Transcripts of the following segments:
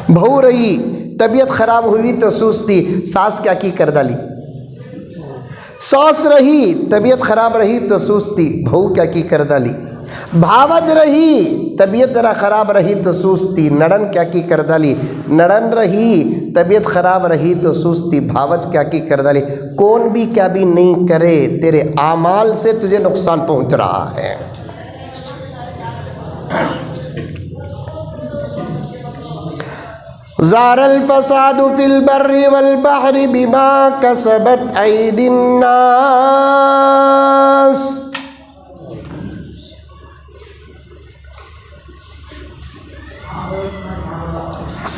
बहू रही तबीयत खराब हुई तो सुस्ती, सास क्या की कर डाली। सास रही तबीयत खराब रही तो सुस्ती, बहू क्या की कर डाली। भावज रही तबीयत जरा खराब रही तो सुस्ती, नड़न क्या की कर डाली। नड़न रही तबीयत खराब रही तो सुस्ती, भावज क्या की कर डाली। कौन भी क्या भी नहीं करे, तेरे आमाल से तुझे नुकसान पहुंच रहा है। ज़ारल फ़सादु फ़िल बर्रि वल बहरि बिमा कसबत ऐदिन नास।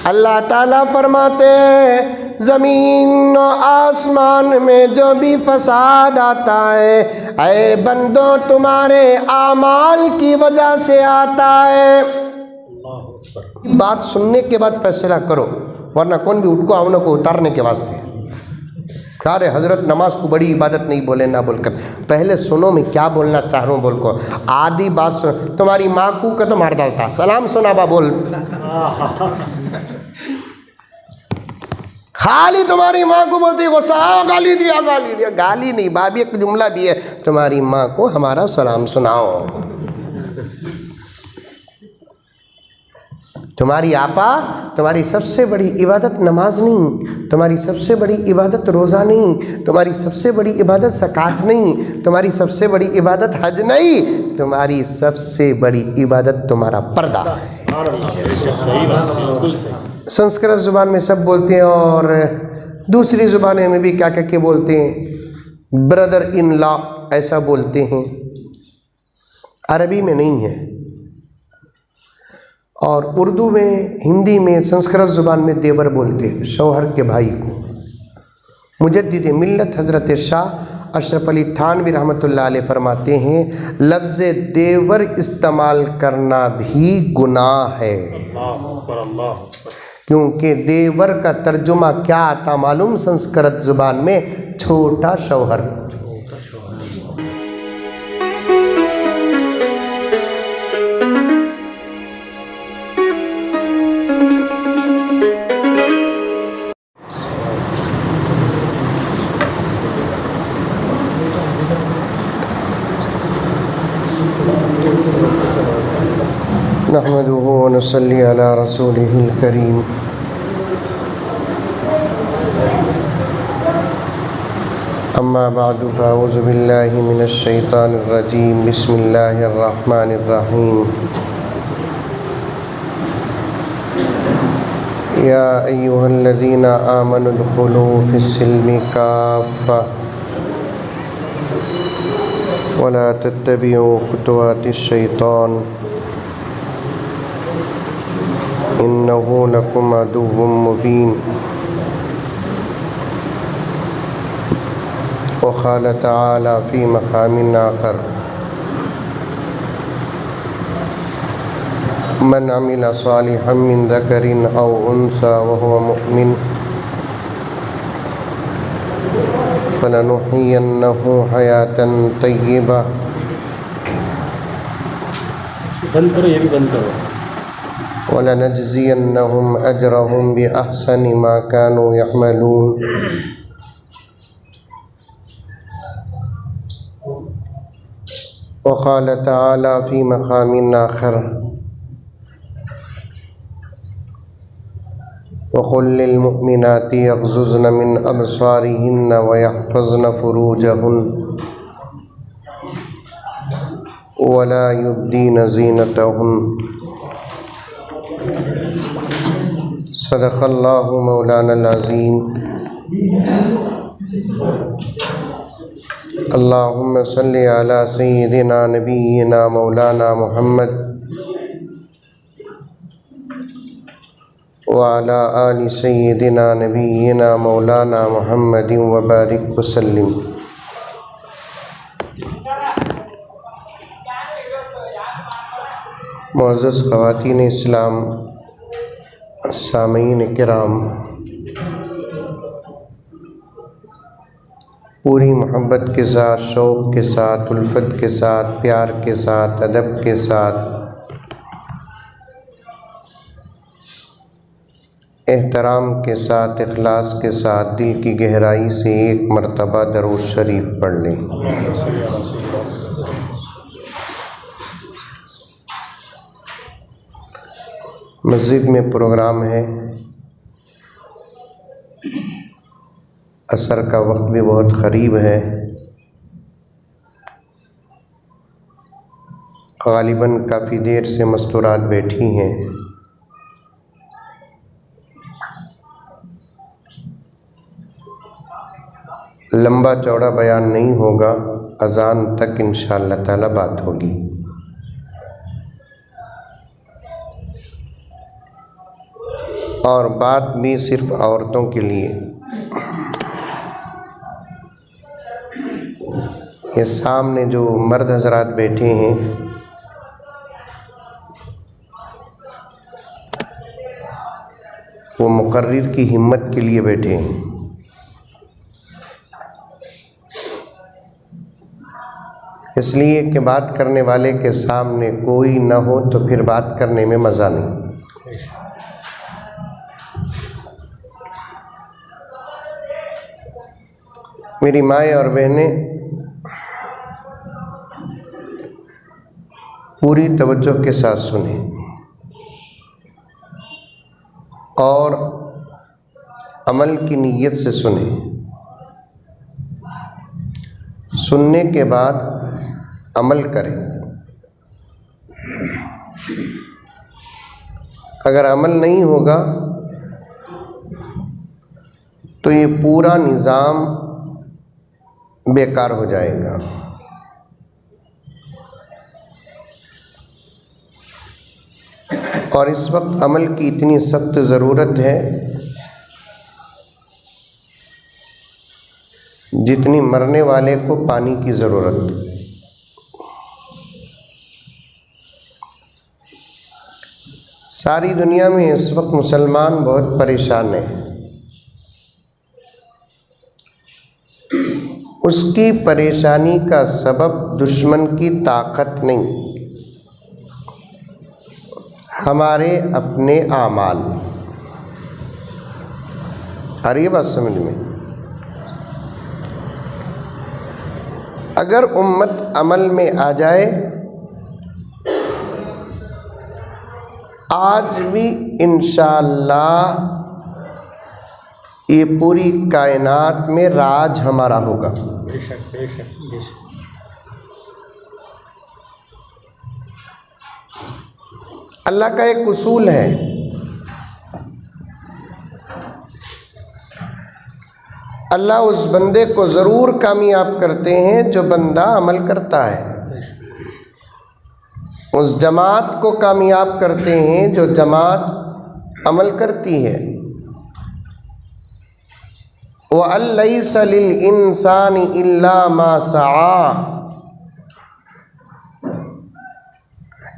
अल्लाह ताला फरमाते हैं ज़मीन और आसमान में जो भी फसाद आता है, ऐ बंदो तुम्हारे आमाल की वजह से आता है। बात सुनने के बाद फैसला करो, वरना कौन भी उठ को आवनों को उतारने के वास्ते। कहा रे हजरत नमाज को बड़ी इबादत नहीं बोले ना बोलकर, पहले सुनो मैं क्या बोलना चाह रहा हूँ बोल को। आधी बात सुन, तुम्हारी माँ को का तो मार डालता, सलाम सुनाबा बोल। खाली तुम्हारी माँ को बोलती गुस्सा, गाली दिया गाली दिया। गाली नहीं भाभी, एक जुमला भी है, तुम्हारी माँ को हमारा सलाम सुनाओ। तुम्हारी आपा, तुम्हारी सबसे बड़ी इबादत नमाज नहीं, तुम्हारी सबसे बड़ी इबादत रोज़ा नहीं, तुम्हारी सबसे बड़ी इबादत ज़कात नहीं, तुम्हारी सबसे बड़ी इबादत हज नहीं, तुम्हारी सबसे बड़ी इबादत तुम्हारा पर्दा है। संस्कृत ज़ुबान में सब बोलते हैं और दूसरी ज़ुबानें में भी क्या क्या के बोलते हैं, ब्रदर इन लॉ ऐसा बोलते हैं, अरबी में नहीं है। और उर्दू में, हिंदी में, संस्कृत ज़ुबान में देवर बोलते हैं शौहर के भाई को। मुजद्दिद मिल्लत हज़रत शाह अशरफ अली थानवी रहमतुल्लाह अलैह फरमाते हैं, लफ्ज़ देवर इस्तेमाल करना भी गुनाह है। क्योंकि देवर का तर्जुमा क्या आता मालूम संस्कृत ज़ुबान में, छोटा शौहर। नहमदुहु व नसल्ली अला रसूलिहिल करीम। अम्मा बअदु फ़अऊज़ु बिल्लाहि मिनश शैतानिर रजीम। बिस्मिल्लाहिर रहमानिर रहीम। या अय्युहल्लज़ीना आमनु उदख़ुलू फ़िस्सिल्मि काफ़्फ़ा वला तत्तबिउ ख़ुतवातिश शैतान इन्नहु लकुम अदुव्वुम मुबीन। वक़ाल तआला फ़ी मक़ामिन आख़र, मन अमिल सालिहन मिन ज़करिन औ उन्सा व हुवा मुअमिन फलनुहयिन्नहु हयातन तय्यिबा। बंद करो, ये भी बंद करो। वलनजज़ियन्नहुम अजरहुम बिअहसनि मा कानू यअमलून। वक़ाल तआला फ़ी मक़ामिन आख़र, वक़ुल लिल मुअमिनाति यग़ज़ुज़्न मिन अबसारिहिन्न व यहफ़ज़्न फ़ुरूजहुन्न वला युब्दीन ज़ीनतहुन्न। सदक़ल्लाहु मौलानल अज़ीम। अल्लाहुम्मा सल्लि अला सय्यिदिना नबिय्यिना मौलाना मुहम्मद व अला आलि सय्यिदिना नबिय्यिना मौलाना मुहम्मदिन व बारिक वसल्लिम। मुअज़्ज़ज़ ख़वातीन इस्लाम, सामीन किराम, पूरी मोहब्बत के साथ, शौक़ के साथ, उल्फत के साथ, प्यार के साथ, अदब के साथ एहतराम के साथ, इखलास के साथ, दिल की गहराई से एक मरतबा दरूद शरीफ पढ़ लें। मस्जिद में प्रोग्राम है, असर का वक्त भी बहुत क़रीब है। ग़ालिबन काफ़ी देर से मस्तूरात बैठी हैं। लंबा चौड़ा बयान नहीं होगा, अज़ान तक इंशाअल्लाह ताला बात होगी। और बात भी सिर्फ औरतों के लिए। ये सामने जो मर्द हजरात बैठे हैं, वो मुकर्रिर की हिम्मत के लिए बैठे हैं। इसलिए कि बात करने वाले के सामने कोई न हो तो फिर बात करने में मज़ा नहीं। मेरी माएँ और बहनें, पूरी तवज्जो के साथ सुने और अमल की नीयत से सुने। सुनने के बाद अमल करें। अगर अमल नहीं होगा तो ये पूरा निज़ाम बेकार हो जाएगा। और इस वक्त अमल की इतनी सख्त ज़रूरत है जितनी मरने वाले को पानी की ज़रूरत। सारी दुनिया में इस वक्त मुसलमान बहुत परेशान है। उसकी परेशानी का सबब दुश्मन की ताकत नहीं, हमारे अपने आमाल। आ रही है बात समझ में? अगर उम्मत अमल में आ जाए, आज भी इंशाअल्लाह ये पूरी कायनात में राज हमारा होगा। बेशक बेशक बेशक। अल्लाह का एक उसूल है, अल्लाह उस बंदे को ज़रूर कामयाब करते हैं जो बंदा अमल करता है। उस जमात को कामयाब करते हैं जो जमात अमल करती है। व अलैसा लिल इंसानी इल्ला मा सआ।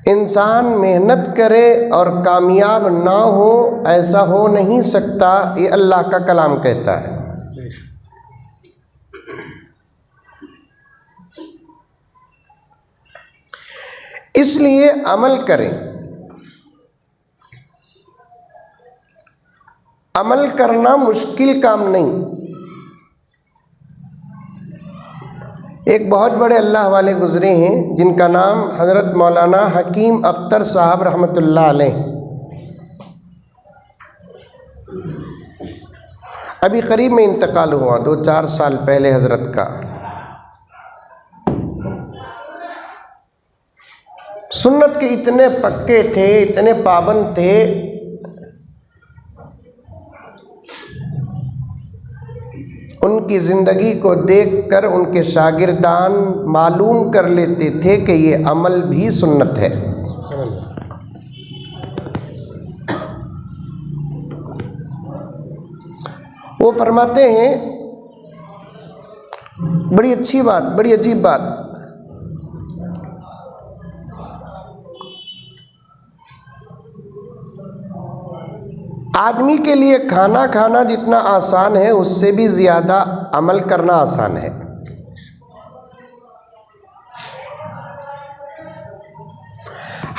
इंसान मेहनत करे और कामयाब ना हो, ऐसा हो नहीं सकता, ये अल्लाह का कलाम कहता है। इसलिए अमल करें। अमल करना मुश्किल काम नहीं। एक बहुत बड़े अल्लाह वाले गुज़रे हैं जिनका नाम हज़रत मौलाना हकीम अख्तर साहब रहमतुल्लाह अलैह। अभी करीब में इंतकाल हुआ, 2-4 साल पहले हज़रत का। सुन्नत के इतने पक्के थे, इतने पाबंद थे, उनकी ज़िंदगी को देखकर उनके शागिर्दान मालूम कर लेते थे कि ये अमल भी सुन्नत है। वो फरमाते हैं, बड़ी अच्छी बात, बड़ी अजीब बात, आदमी के लिए खाना खाना जितना आसान है उससे भी ज़्यादा अमल करना आसान है।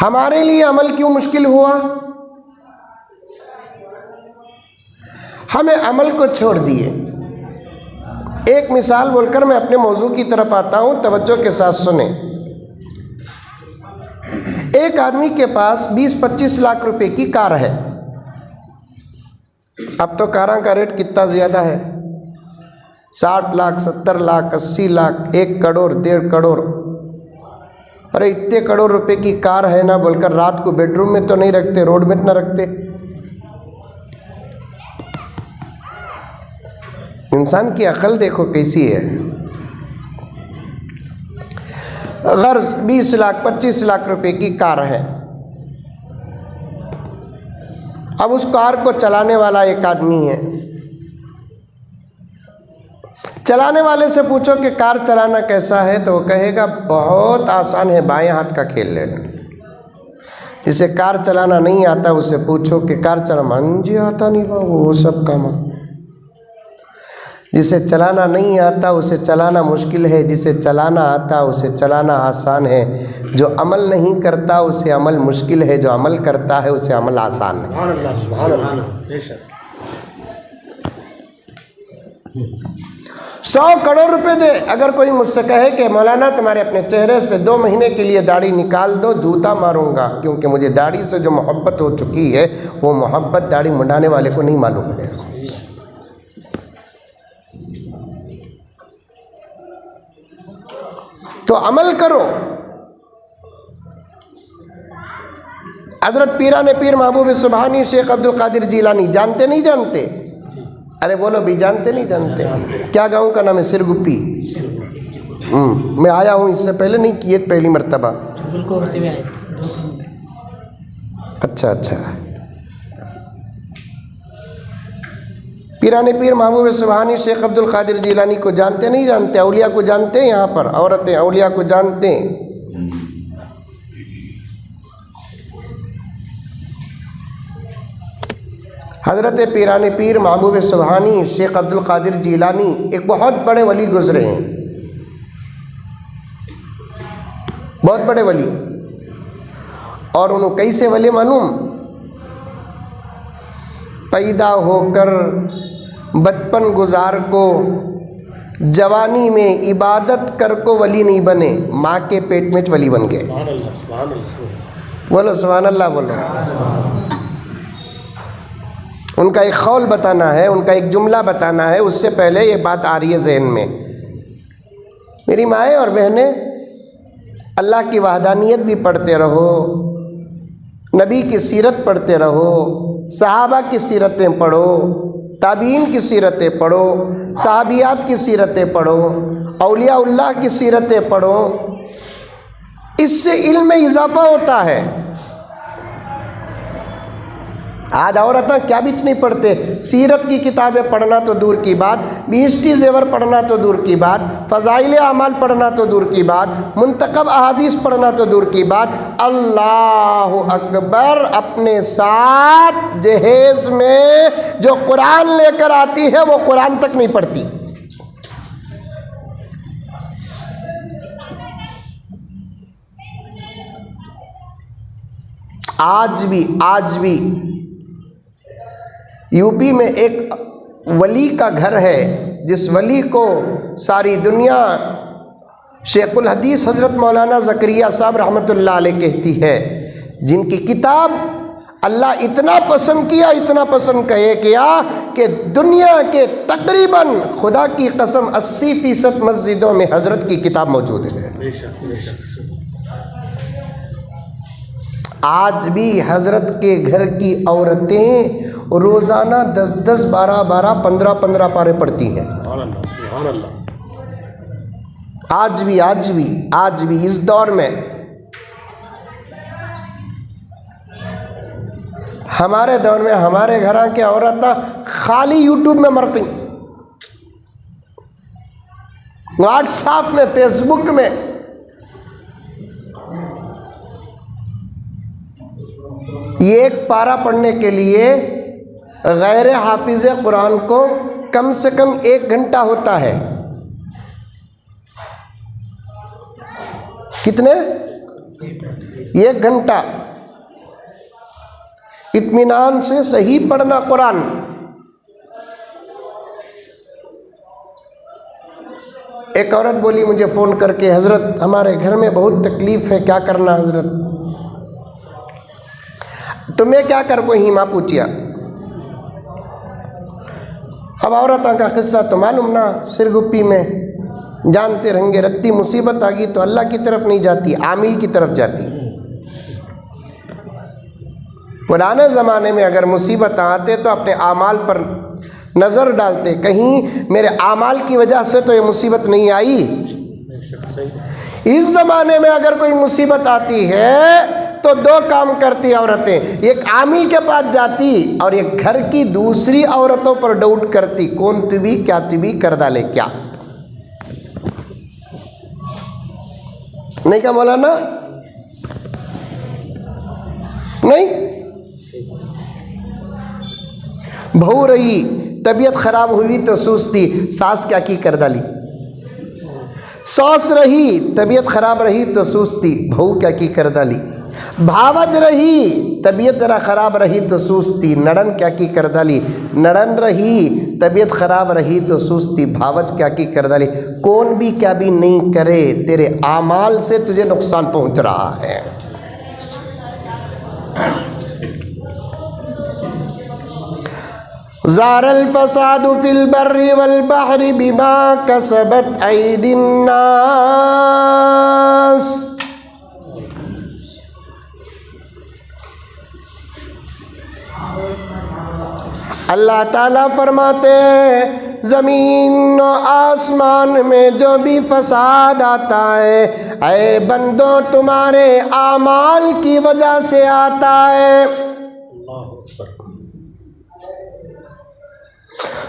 हमारे लिए अमल क्यों मुश्किल हुआ? हमें अमल को छोड़ दिए। एक मिसाल बोलकर मैं अपने मौजू की तरफ आता हूँ, तवज्जो के साथ सुने। एक आदमी के पास 20-25 लाख रुपए की कार है। अब तो कारों का रेट कितना ज़्यादा है, 60 लाख, 70 लाख, 80 लाख, 1 करोड़, 1.5 करोड़। अरे इतने करोड़ रुपए की कार है ना बोलकर रात को बेडरूम में तो नहीं रखते, रोड में तो ना रखते। इंसान की अकल देखो कैसी है। गर्ज 20 लाख 25 लाख रुपए की कार है। अब उस कार को चलाने वाला एक आदमी है। चलाने वाले से पूछो कि कार चलाना कैसा है, तो वो कहेगा बहुत आसान है, बाएं हाथ का खेल है। जिसे कार चलाना नहीं आता उसे पूछो कि कार चला, मान जी आता नहीं बाबू, वो सब काम। जिसे चलाना नहीं आता उसे चलाना मुश्किल है, जिसे चलाना आता उसे चलाना आसान है। जो अमल नहीं करता उसे अमल मुश्किल है, जो अमल करता है उसे अमल आसान है। 100 करोड़ रुपए दे, अगर कोई मुझसे कहे कि मौलाना तुम्हारे अपने चेहरे से 2 महीने के लिए दाढ़ी निकाल दो, जूता मारूंगा, क्योंकि मुझे दाढ़ी से जो मोहब्बत हो चुकी है वो मोहब्बत दाढ़ी मुंडाने वाले को नहीं मालूम है। तो अमल करो। हजरत पीराने पीर महबूब सुबहानी शेख अब्दुल कादिर जीलानी, जानते नहीं जानते? अरे बोलो भी, जानते नहीं जानते? क्या गाँव का नाम है? सिरगुप्पी। मैं आया हूँ, इससे पहले नहीं किए, पहली मर्तबा। अच्छा अच्छा। पीराने पीर महबूब सुबहानी शेख अब्दुल कादिर जीलानी को जानते नहीं जानते? औलिया को जानते हैं? यहाँ पर औरतें औलिया को जानते हैं? हज़रत पीराने पीर महबूब सुबहानी शेख अब्दुल कादिर जीलानी एक बहुत बड़े वली गुजरे हैं, बहुत बड़े वली। और उन्होंने कैसे वली मालूम? पैदा होकर बचपन गुजार को जवानी में इबादत कर को वली नहीं बने, माँ के पेट में वली बन गए। बोलो सुभान अल्लाह, बोलो। उनका एक खौल बताना है, उनका एक जुमला बताना है, उससे पहले ये बात आ रही है जहन में। मेरी माएँ और बहनें, अल्लाह की वहदानियत भी पढ़ते रहो, नबी की सीरत पढ़ते रहो, सहाबा की सीरतें पढ़ो, ताबीन की सीरतें पढ़ो, सहाबियात की सीरतें पढ़ो, औलियाउल्लाह की सीरतें पढ़ो। इससे इल्म में इजाफा होता है। आज औरतें क्या बीच नहीं पढ़ते, सीरत की किताबें पढ़ना तो दूर की बात, बिहिश्ती ज़ेवर पढ़ना तो दूर की बात, फ़ज़ाइल आमाल पढ़ना तो दूर की बात, मुंतखब अहादीस पढ़ना तो दूर की बात। अल्लाहु अकबर, अपने साथ जहेज़ में जो कुरान लेकर आती है वो कुरान तक नहीं पढ़ती। आज भी यूपी में एक वली का घर है, जिस वली को सारी दुनिया शेखुल हदीस हज़रत मौलाना ज़करिया साहब रहमतुल्लाह अलैह कहती है, जिनकी किताब अल्लाह इतना पसंद किया, इतना पसंद किया कि दुनिया के तकरीबन खुदा की कसम 80% मस्जिदों में हज़रत की किताब मौजूद है। आज भी हज़रत के घर की औरतें रोज़ाना 10-10, 12-12, 15-15 पारे पढ़ती हैं। आज भी इस दौर में हमारे दौर में हमारे घर के औरतें खाली यूट्यूब में मरती, व्हाट्सएप में, फेसबुक में। ये एक पारा पढ़ने के लिए गैर हाफिज़ कुरान को कम से कम 1 घंटा होता है। कितने? 1 घंटा इत्मीनान से सही पढ़ना कुरान। एक औरत बोली मुझे फ़ोन करके, हज़रत हमारे घर में बहुत तकलीफ़ है, क्या करना हज़रत? तुम्हें क्या कर कोई हिमा पूछिया। अब औरतों का किस्सा तो मालूम ना, सिरगुप्पी में जानते रहेंगे, रत्ती मुसीबत आ गई तो अल्लाह की तरफ नहीं जाती, आमिल की तरफ जाती। पुराने ज़माने में अगर मुसीबत आते तो अपने आमाल पर नज़र डालते, कहीं मेरे आमाल की वजह से तो ये मुसीबत नहीं आई। इस ज़माने में अगर कोई मुसीबत आती है तो दो काम करती औरतें, एक आमिल के पास जाती और एक घर की दूसरी औरतों पर डाउट करती, कौन तू भी क्या तू भी कर डाले क्या। नहीं क्या मौलाना? नहीं। बहू रही, तबीयत खराब हुई तो सूसती, सास क्या की कर डाली। सास रही, तबीयत खराब रही तो सूसती, बहू क्या की कर डाली। भावज रही, तबीयत जरा खराब रही तो सूसती, नड़न क्या की कर डाली। नड़न रही, तबीयत खराब रही तो सूसती, भावज क्या की कर डाली। कौन भी क्या भी नहीं करे, तेरे आमाल से तुझे नुकसान पहुंच रहा है। ज़ारल फ़सादु फ़िल बर्रि वल बहरि बिमा कसबत ऐदिन नास। अल्लाह ताला फरमाते हैं, ज़मीन और आसमान में जो भी फसाद आता है, ऐ बंदो तुम्हारे आमाल की वजह से आता है।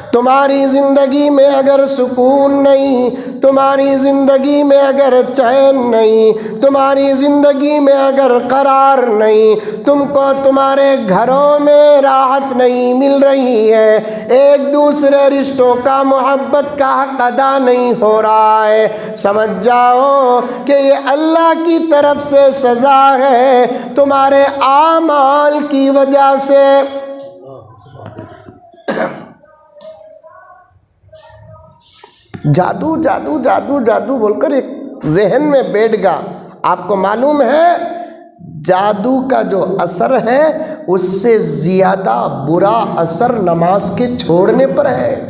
तुम्हारी ज़िंदगी में अगर सुकून नहीं, तुम्हारी ज़िंदगी में अगर चैन नहीं, तुम्हारी ज़िंदगी में अगर करार नहीं, तुमको तुम्हारे घरों में राहत नहीं मिल रही है, एक दूसरे रिश्तों का मोहब्बत का हक अदा नहीं हो रहा है, समझ जाओ कि ये अल्लाह की तरफ से सज़ा है तुम्हारे आमाल की वजह से। जादू जादू जादू जादू बोलकर एक जहन में बैठ गया। आपको मालूम है जादू का जो असर है उससे ज़्यादा बुरा असर नमाज के छोड़ने पर है।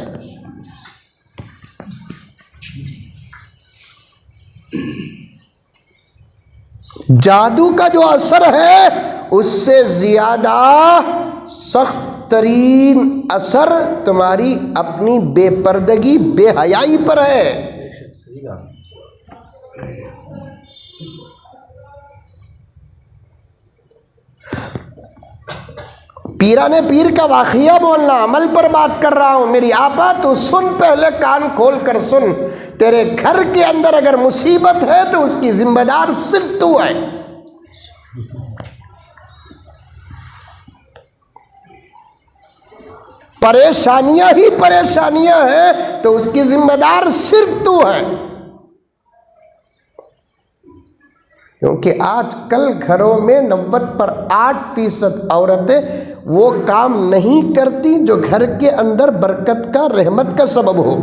जादू का जो असर है उससे ज़्यादा सख्त तरीन असर तुम्हारी अपनी बेपर्दगी बेहयाई पर है। पीराने पीर का वाक़िया बोलना, अमल पर बात कर रहा हूं मेरी आपा, तो सुन, पहले कान खोल कर सुन। तेरे घर के अंदर अगर मुसीबत है तो उसकी जिम्मेदार सिर्फ तू है। परेशानियां ही परेशानियां हैं तो उसकी जिम्मेदार सिर्फ तू है। क्योंकि आजकल घरों में 90% औरतें वो काम नहीं करती जो घर के अंदर बरकत का, रहमत का सबब हो।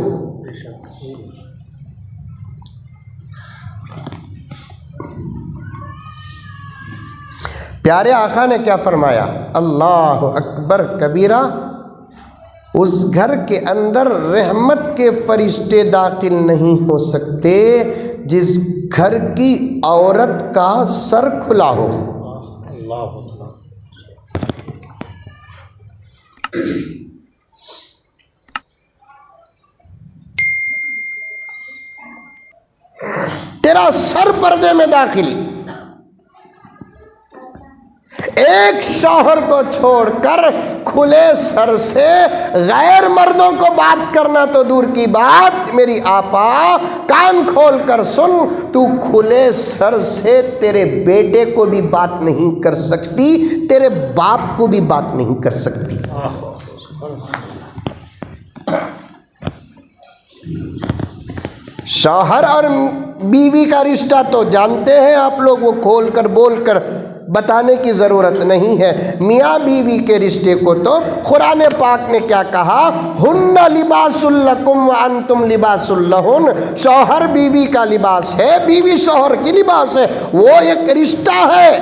प्यारे आका ने क्या फरमाया, अल्लाह अकबर कबीरा, उस घर के अंदर रहमत के फरिश्ते दाखिल नहीं हो सकते जिस घर की औरत का सर खुला हो। तेरा सर पर्दे में दाखिल, एक शौहर को छोड़कर खुले सर से गैर मर्दों को बात करना तो दूर की बात, मेरी आपा कान खोल कर सुन, तू खुले सर से तेरे बेटे को भी बात नहीं कर सकती, तेरे बाप को भी बात नहीं कर सकती। शौहर और बीवी का रिश्ता तो जानते हैं आप लोग, वो खोल कर बोल कर बताने की ज़रूरत नहीं है। मियाँ बीवी के रिश्ते को तो कुरान पाक ने क्या कहा, हुन्ना लिबासुल लकुम व अंतुम लिबासुल लहुन। शौहर बीवी का लिबास है, बीवी शौहर की लिबास है। वो एक रिश्ता है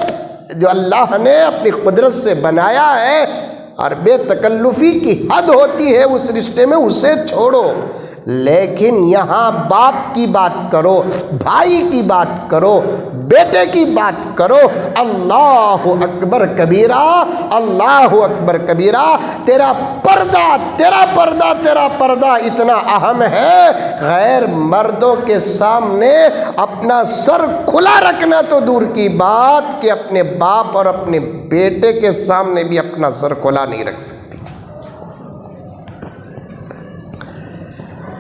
जो अल्लाह ने अपनी कुदरत से बनाया है और बेतकल्लुफ़ी की हद होती है उस रिश्ते में, उसे छोड़ो। लेकिन यहाँ बाप की बात करो, भाई की बात करो, बेटे की बात करो। अल्लाह अकबर कबीरा, अल्लाह अकबर कबीरा। तेरा पर्दा इतना अहम है, गैर मर्दों के सामने अपना सर खुला रखना तो दूर की बात कि अपने बाप और अपने बेटे के सामने भी अपना सर खुला नहीं रख सकती।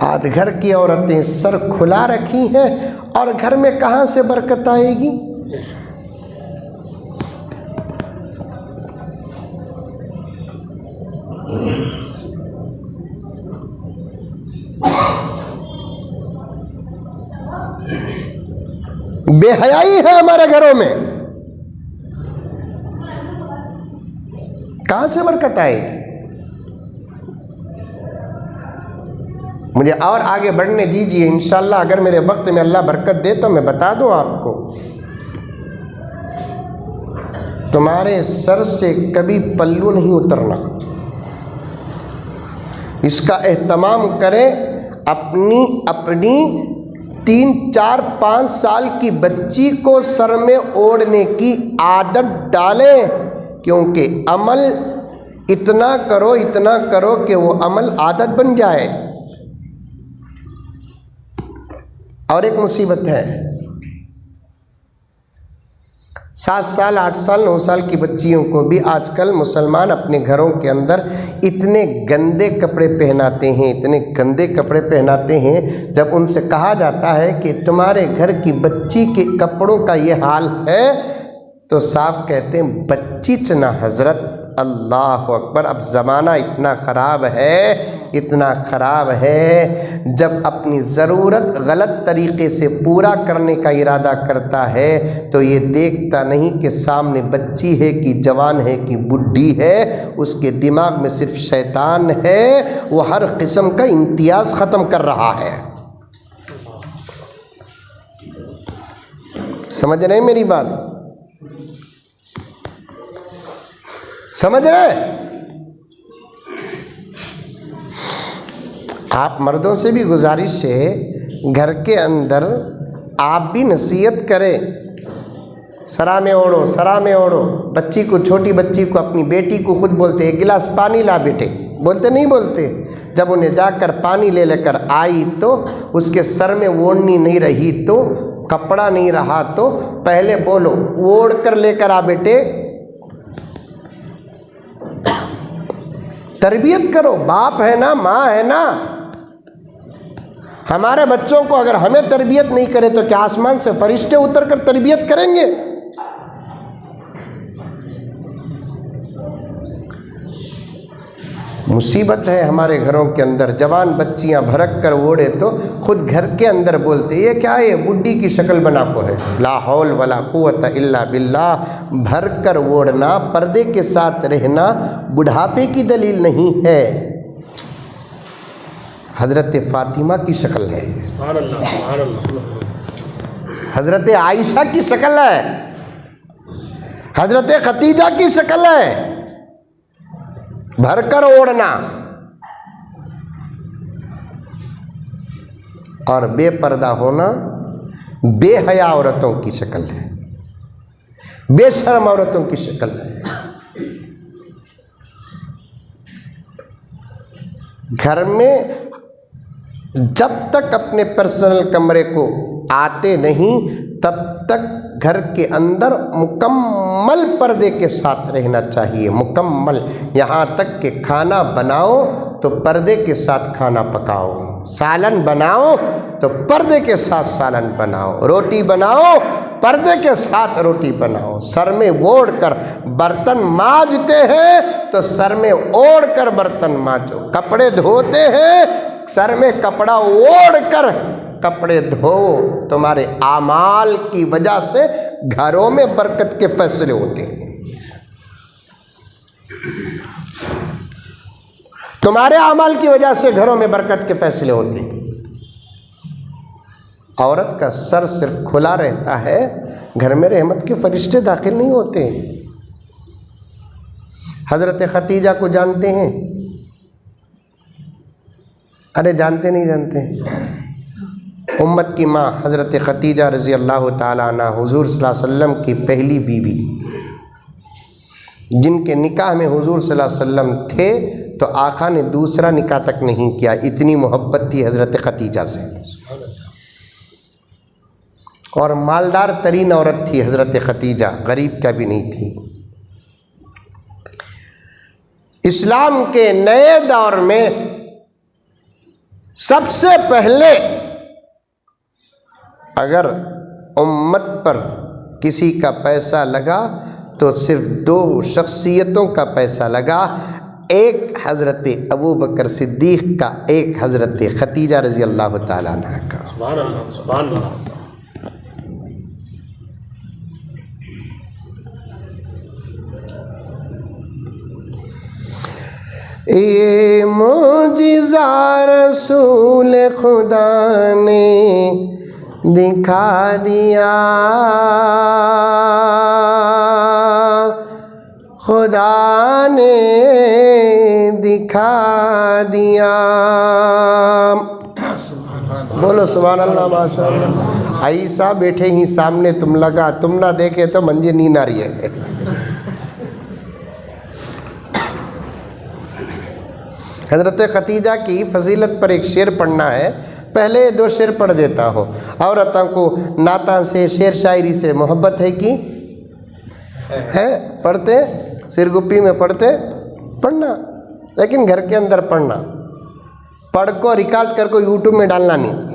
आज घर की औरतें सर खुला रखी हैं और घर में कहाँ से बरकत आएगी? बेहयाई है हमारे घरों में, कहाँ से बरकत आएगी? मुझे और आगे बढ़ने दीजिए, इंशाल्लाह अगर मेरे वक्त में अल्लाह बरकत दे तो मैं बता दूं आपको। तुम्हारे सर से कभी पल्लू नहीं उतरना, इसका एहतमाम करें। अपनी 3, 4, 5 साल की बच्ची को सर में ओढ़ने की आदत डालें, क्योंकि अमल इतना करो कि वो अमल आदत बन जाए। और एक मुसीबत है, 7 साल, 8 साल, 9 साल की बच्चियों को भी आजकल मुसलमान अपने घरों के अंदर इतने गंदे कपड़े पहनाते हैं। जब उनसे कहा जाता है कि तुम्हारे घर की बच्ची के कपड़ों का ये हाल है, तो साफ कहते हैं बच्ची चना हज़रत। अल्लाह अकबर। अब ज़माना इतना ख़राब है, जब अपनी ज़रूरत गलत तरीक़े से पूरा करने का इरादा करता है तो ये देखता नहीं कि सामने बच्ची है कि जवान है कि बुढ़ी है, उसके दिमाग में सिर्फ शैतान है। वो हर किस्म का इम्तियाज़ ख़त्म कर रहा है। समझ रहे मेरी बात? समझ रहे? आप मर्दों से भी गुजारिश है, घर के अंदर आप भी नसीहत करें। सरा में ओढ़ो। बच्ची को, छोटी बच्ची को, अपनी बेटी को खुद बोलते एक गिलास पानी ला बेटे, बोलते नहीं बोलते? जब उन्हें जाकर पानी लेकर आई तो उसके सर में ओढ़नी नहीं रही, तो कपड़ा नहीं रहा, तो पहले बोलो ओढ़ कर लेकर आ बेटे। तरबियत करो, बाप है ना, माँ है ना। हमारे बच्चों को अगर हमें तरबियत नहीं करे तो क्या आसमान से फरिश्ते उतर कर तरबियत करेंगे? मुसीबत है हमारे घरों के अंदर। जवान बच्चियां भड़क कर ओढ़े तो खुद घर के अंदर बोलते ये क्या है, बुड्ढी की शक्ल बना को है। ला हौल वला कुव्वत इल्ला बिल्लाह। भर कर ओढ़ना, पर्दे के साथ रहना बुढ़ापे की दलील नहीं है। हज़रत फ़ातिमा की शक्ल है, हज़रत आयशा की शक्ल है, हज़रत खतीजा की शक्ल है। भरकर ओढ़ना और बेपर्दा होना बेहया औरतों की शक्ल है, बेशर्म औरतों की शक्ल है। घर में जब तक अपने पर्सनल कमरे को आते नहीं तब तक घर के अंदर मुकम्मल पर्दे के साथ रहना चाहिए, मुकम्मल। यहाँ तक कि खाना बनाओ तो पर्दे के साथ खाना पकाओ, सालन बनाओ तो पर्दे के साथ सालन बनाओ, रोटी बनाओ पर्दे के साथ रोटी बनाओ। सर में ओढ़ कर बर्तन मांजते हैं तो सर में ओढ़ कर बर्तन मांजो। कपड़े धोते हैं सर में कपड़ा ओढ़ कर कपड़े धो, तुम्हारे आमाल की वजह से घरों में बरकत के फैसले होते हैं। तुम्हारे आमाल की वजह से घरों में बरकत के फैसले होते हैं। औरत का सर सिर्फ खुला रहता है, घर में रहमत के फरिश्ते दाखिल नहीं होते। हज़रत खतीजा को जानते हैं? अरे जानते नहीं जानते? उम्मत की माँ हज़रत खतीजा रज़ी अल्लाह ताला अन्हा, हुज़ूर सल्लल्लाहु अलैहि वसल्लम की पहली बीवी, जिनके निकाह में हुज़ूर सल्लल्लाहु अलैहि वसल्लम थे तो आका ने दूसरा निकाह तक नहीं किया, इतनी मोहब्बत थी हज़रत खतीजा से। और मालदार तरीन औरत थी हज़रत खतीजा, गरीब का भी नहीं थी। इस्लाम के नए दौर में सबसे पहले अगर उम्मत पर किसी का पैसा लगा तो सिर्फ दो शख्सियतों का पैसा लगा, एक हज़रत अबू बकर सिद्दीक़ का, एक हज़रत खतीजा रज़ी अल्लाह ताला अन्हा का। सुभान अल्लाह, सुभान अल्लाह। ये मोजिज़ा रसूल खुदा ने दिखा दिया, खुदा ने दिखा दिया। बोलो सुभान अल्लाह, माशाअल्लाह। ऐसा बैठे ही सामने तुम लगा, तुम ना देखे तो मंजे नींद आ रही है। हज़रत खतीजा की फजीलत पर एक शेर पढ़ना है, पहले दो शेर पढ़ देता हो। औरतों को नाता से, शेर शायरी से मोहब्बत है कि है? पढ़ते सिरगुप्पी में पढ़ते, पढ़ना, लेकिन घर के अंदर पढ़ना, पढ़ को रिकॉर्ड कर को यूट्यूब में डालना नहीं।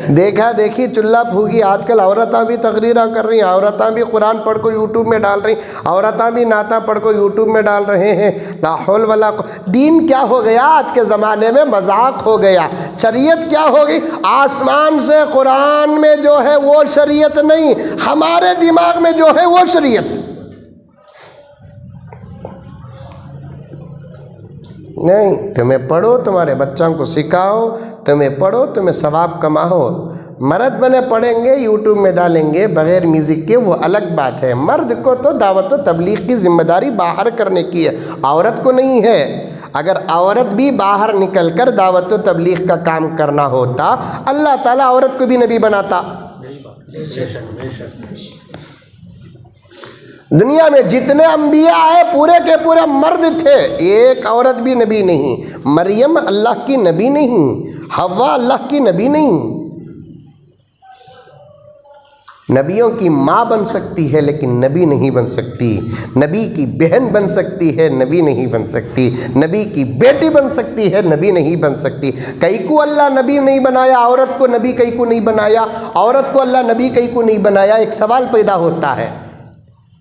देखा देखी चुल्ला फूकी, आजकल औरतां भी तकरीरा कर रही, औरतां भी कुरान पढ़ को यूट्यूब में डाल रही, औरतां भी नाता पढ़ को यूट्यूब में डाल रहे हैं। ला हौल वला दीन क्या हो गया आज के ज़माने में? मजाक हो गया। शरीयत क्या होगी? आसमान से कुरान में जो है वो शरीयत नहीं, हमारे दिमाग में जो है वो शरीयत। नहीं, तुम्हें पढ़ो, तुम्हारे बच्चों को सिखाओ, तुम्हें पढ़ो, तुम्हें सवाब कमाओ। मर्द बने पढ़ेंगे, यूट्यूब में डालेंगे बग़ैर म्यूज़िक के, वो अलग बात है। मर्द को तो दावत व तबलीग की ज़िम्मेदारी बाहर करने की है, औरत को नहीं है। अगर औरत भी बाहर निकल कर दावत व तबलीग का काम करना होता, अल्लाह ताला औरत को भी नबी बनाता। दुनिया में जितने अंबिया आए पूरे के पूरे मर्द थे, एक औरत भी नबी नहीं। मरियम अल्लाह की नबी नहीं, हव्वा अल्लाह की नबी नहीं। नबियों की माँ बन सकती है लेकिन नबी नहीं बन सकती। नबी की बहन बन सकती है, नबी नहीं बन सकती। नबी की बेटी बन सकती है, नबी नहीं बन सकती। कई को अल्लाह नबी नहीं बनाया, औरत को नबी कई को नहीं बनाया, औरत को अल्लाह नबी कई को नहीं बनाया। एक सवाल पैदा होता है,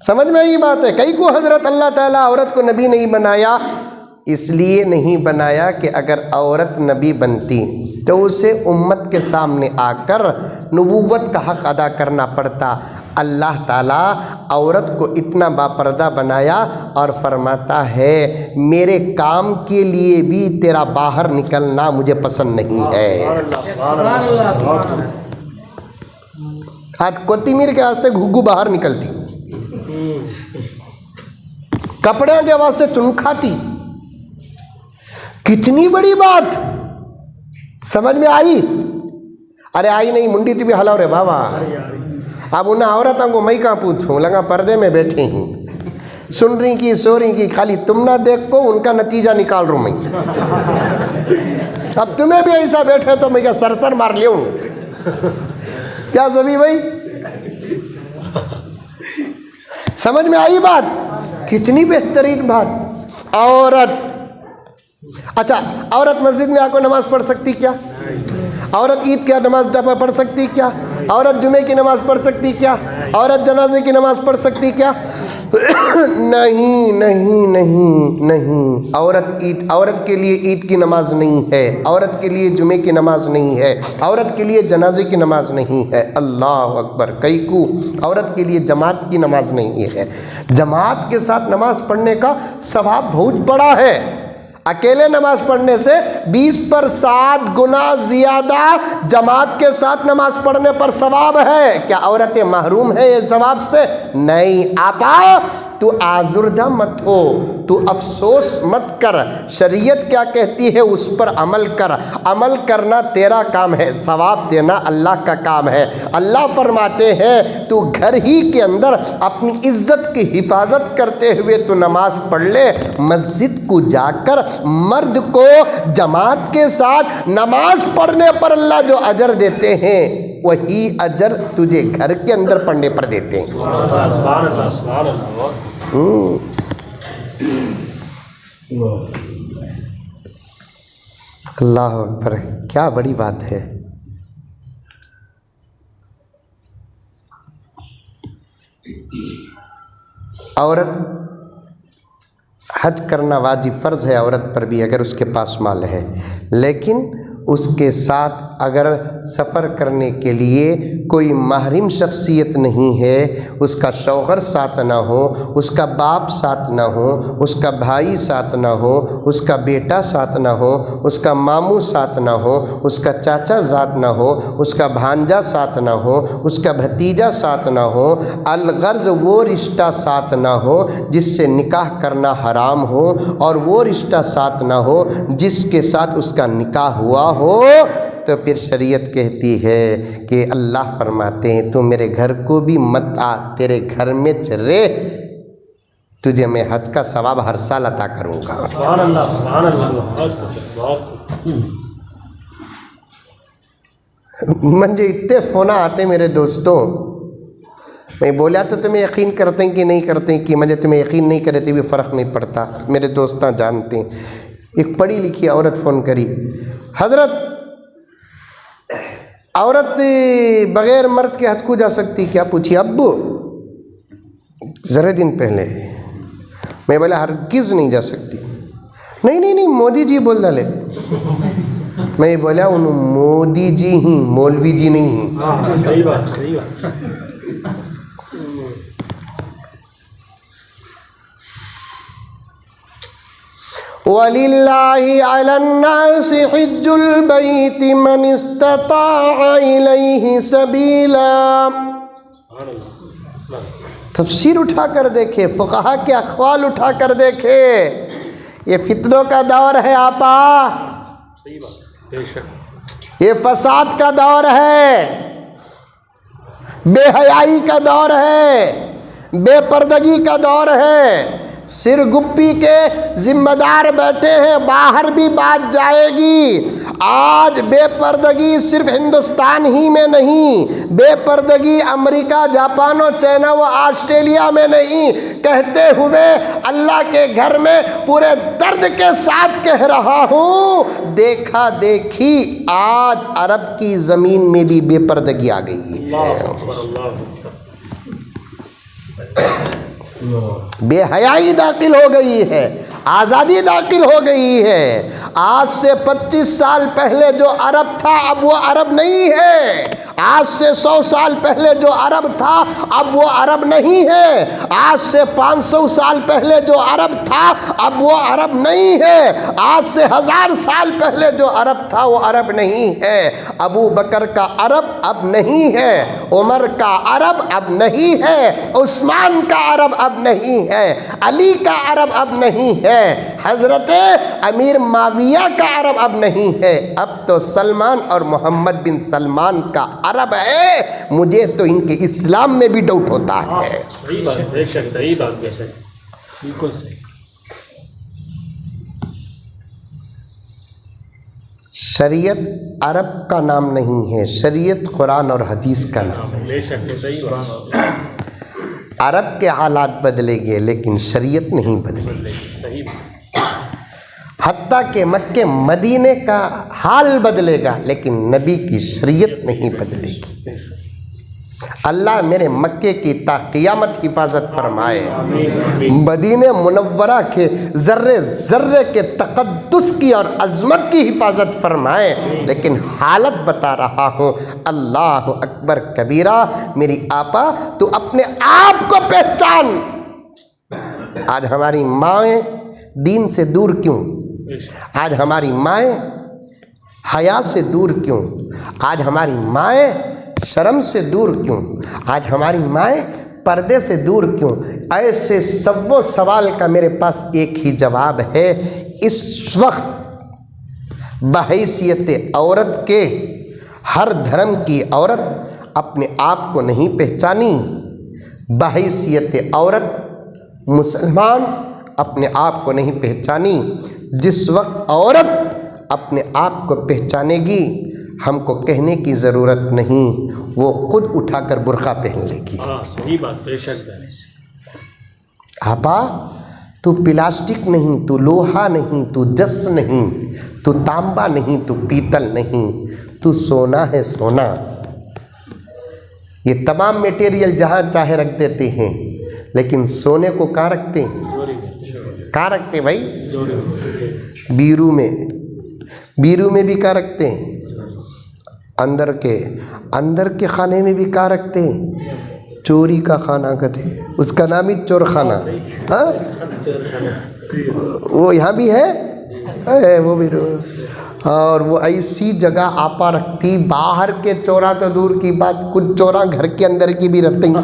समझ में आई बात है? कई को हज़रत अल्लाह ताला औरत को नबी नहीं बनाया, इसलिए नहीं बनाया कि अगर औरत नबी बनती तो उसे उम्मत के सामने आकर नबूवत का हक़ अदा करना पड़ता। अल्लाह ताला औरत को इतना बापर्दा बनाया और फरमाता है मेरे काम के लिए भी तेरा बाहर निकलना मुझे पसंद नहीं है। आज कोतिमीर के वास्ते घुग्गू बाहर निकलती, कपड़े के वास्ते चुनखाती। कितनी बड़ी बात, समझ में आई? अरे आई नहीं, मुंडी भी हलाओ रे बाबा। अब उन औरतों को मैं कहाँ पूछूं, लगा पर्दे में बैठी हूँ, सुन रही की सो रही की, खाली तुम ना देख को उनका नतीजा निकाल रू मैं। अब तुम्हें भी ऐसा बैठे तो मैं क्या सरसर मार लिया क्या जबी भाई? समझ में आई बात? कितनी बेहतरीन बात। औरत, अच्छा औरत मस्जिद में आकर नमाज पढ़ सकती क्या? औरत ईद की नमाज पढ़ सकती क्या? औरत जुमे की नमाज पढ़ सकती क्या? औरत जनाजे की नमाज पढ़ सकती क्या? नहीं नहीं नहीं नहीं, औरत के लिए ईद की नमाज नहीं है, औरत के लिए जुमे की नमाज नहीं है, औरत के लिए जनाजे की नमाज नहीं है। अल्लाह अकबर। कई को औरत के लिए जमात की नमाज नहीं है। जमात के साथ नमाज पढ़ने का सवाब बहुत बड़ा है। अकेले नमाज पढ़ने से 20 पर 7 गुना ज़्यादा जमात के साथ नमाज पढ़ने पर सवाब है। क्या औरतें महरूम है ये सवाब से? नहीं। आपा तू आजुर्दा मत हो, तू अफसोस मत कर। शरीयत क्या कहती है उस पर अमल कर। अमल करना तेरा काम है, सवाब देना अल्लाह का काम है। अल्लाह फरमाते हैं तू घर ही के अंदर अपनी इज्जत की हिफाजत करते हुए तू नमाज पढ़ ले। मस्जिद को जाकर मर्द को जमात के साथ नमाज पढ़ने पर अल्लाह जो अजर देते हैं वही अजर तुझे घर के अंदर पढ़ने पर देते हैं। अल्लाह अकबर, क्या बड़ी बात है। औरत हज करना वाजिब फ़र्ज़ है औरत पर भी अगर उसके पास माल है, लेकिन उसके साथ अगर सफ़र करने के लिए कोई महरम शख्सियत नहीं है, उसका शौहर साथ ना हो, उसका बाप साथ ना हो, उसका भाई साथ ना हो, उसका बेटा साथ ना हो, उसका मामू साथ ना हो, उसका चाचा साथ ना हो, उसका भांजा साथ ना हो, उसका भतीजा साथ ना हो, अलगर्ज वो रिश्ता साथ ना हो जिससे निकाह करना हराम हो, और वो रिश्ता साथ ना हो जिसके साथ उसका निकाह हुआ हो, तो फिर शरीयत कहती है कि अल्लाह फरमाते हैं तू मेरे घर को भी मत आ, तेरे घर में चले, तुझे मैं हज का सवाब हर साल अता करूँगा। सुभान अल्लाह, सुभान अल्लाह। मुझे इतने फ़ोन आते मेरे दोस्तों, मैं बोला तो तुम्हें यकीन करते हैं कि नहीं करते हैं, कि मुझे तुम्हें यकीन नहीं करे तो भी फ़र्क नहीं पड़ता, मेरे दोस्त जानते हैं। एक पढ़ी लिखी औरत फ़ोन करी, हज़रत औरत बग़ैर मर्द के हज को जा सकती क्या? पूछी अब्बू ज़रा दिन पहले। मैं बोला हरगिज़ नहीं जा सकती। नहीं नहीं नहीं मोदी जी बोल डाले। मैं बोला उन मोदी जी ही, मौलवी जी नहीं ही। सही बात, सही बात। वलिल्लाहि अलन्नासि हिज्जुल बैति मन इस्तताअ इलैहि सबीला। तफसीर उठा कर देखे, फुक़हा के अक़वाल उठा कर देखे। ये फितनों का दौर है आपा, सही बात, बेशक। ये फसाद का दौर है, बेहयाई का दौर है, बेपर्दगी का दौर है। सिरगुप्पी के जिम्मेदार बैठे हैं, बाहर भी बात जाएगी। आज बेपर्दगी सिर्फ हिंदुस्तान ही में नहीं, बेपर्दगी अमेरिका, जापान और चाइना व ऑस्ट्रेलिया में नहीं, कहते हुए अल्लाह के घर में पूरे दर्द के साथ कह रहा हूँ, देखा देखी आज अरब की ज़मीन में भी बेपर्दगी आ गई है। बेहयाई दाखिल हो गई है, आज़ादी दाखिल हो गई है। आज से 25 साल पहले जो अरब था अब वो अरब नहीं है। आज से 100 साल पहले जो अरब था अब वो अरब नहीं है। आज से 500 साल पहले जो अरब था अब वो अरब नहीं है। आज से 1000 साल पहले जो अरब था वो अरब नहीं है। अबू बकर का अरब अब नहीं है, उमर का अरब अब नहीं है, उस्मान का अरब अब नहीं है, अली का अरब अब नहीं है, हजरत अमीर माविया का अरब अब नहीं है। अब तो सलमान और मोहम्मद बिन सलमान का अरब है। मुझे तो इनके इस्लाम में भी डाउट होता है। सही बात, बेशक, सही बात, बेशक, बिल्कुल सही। शरीयत अरब का नाम नहीं है, शरीयत कुरान और हदीस का नाम है। बेशक, सही बात। अरब के हालात बदलेंगे लेकिन शरीयत नहीं बदलेगी। सही बात। हत्ता के मक्के मदीने का हाल बदलेगा लेकिन नबी की शरीयत नहीं बदलेगी। अल्लाह मेरे मक्के की ता क़ियामत हिफाजत फरमाए। आमीन। मदीने मुनव्वरा के ज़र्रे ज़र्रे के तक़द्दुस की और अज़मत की हिफाजत फरमाए। लेकिन हालत बता रहा हूँ, अल्लाह अकबर कबीरा। मेरी आपा तू अपने आप को पहचान। आज हमारी माएँ दीन से दूर क्यों? आज हमारी माएँ हया से दूर क्यों? आज हमारी माएँ शर्म से दूर क्यों? आज हमारी माएँ पर्दे से दूर क्यों? ऐसे सवों सवाल का मेरे पास एक ही जवाब है। इस वक्त बहैसियत औरत के हर धर्म की औरत अपने आप को नहीं पहचानी। बहैसियत औरत मुसलमान अपने आप को नहीं पहचानी। जिस वक्त औरत अपने आप को पहचानेगी, हमको कहने की ज़रूरत नहीं, वो खुद उठाकर बुर्का पहन लेगी। हाँ सही बात, बेशक दानिश। आपा तू प्लास्टिक नहीं, तू लोहा नहीं, तू जस नहीं, तू तांबा नहीं, तू पीतल नहीं, तू सोना है सोना। ये तमाम मटेरियल जहाँ चाहे रख देते हैं, लेकिन सोने को कहाँ रखते? कहाँ रखते भाई? बीरू में। बीरू में भी कहाँ रखते हैं? अंदर के खाने में भी कहाँ रखते हैं? चोरी का खाना कहते हैं, उसका नाम ही चोर खाना। हाँ वो यहाँ भी है वो भी। और वो ऐसी जगह आपा रखती, बाहर के चोरा तो दूर की बात, कुछ चोरा घर के अंदर की भी रखते हैं।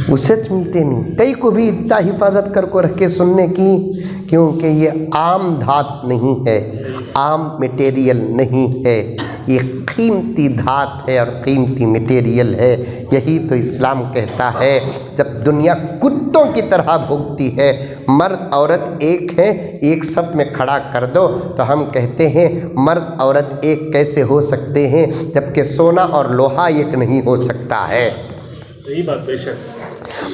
उसे मिलते नहीं, कई को भी इतना हिफाजत कर को रख के सुनने की, क्योंकि ये आम धात नहीं है, आम मटेरियल नहीं है, ये कीमती धात है और कीमती मटेरियल है। यही तो इस्लाम कहता है, जब दुनिया कुत्तों की तरह भोगती है, मर्द औरत एक है, एक सफ में खड़ा कर दो तो हम कहते हैं मर्द औरत एक कैसे हो सकते हैं, जबकि सोना और लोहा एक नहीं हो सकता है। सही बात, बेशक।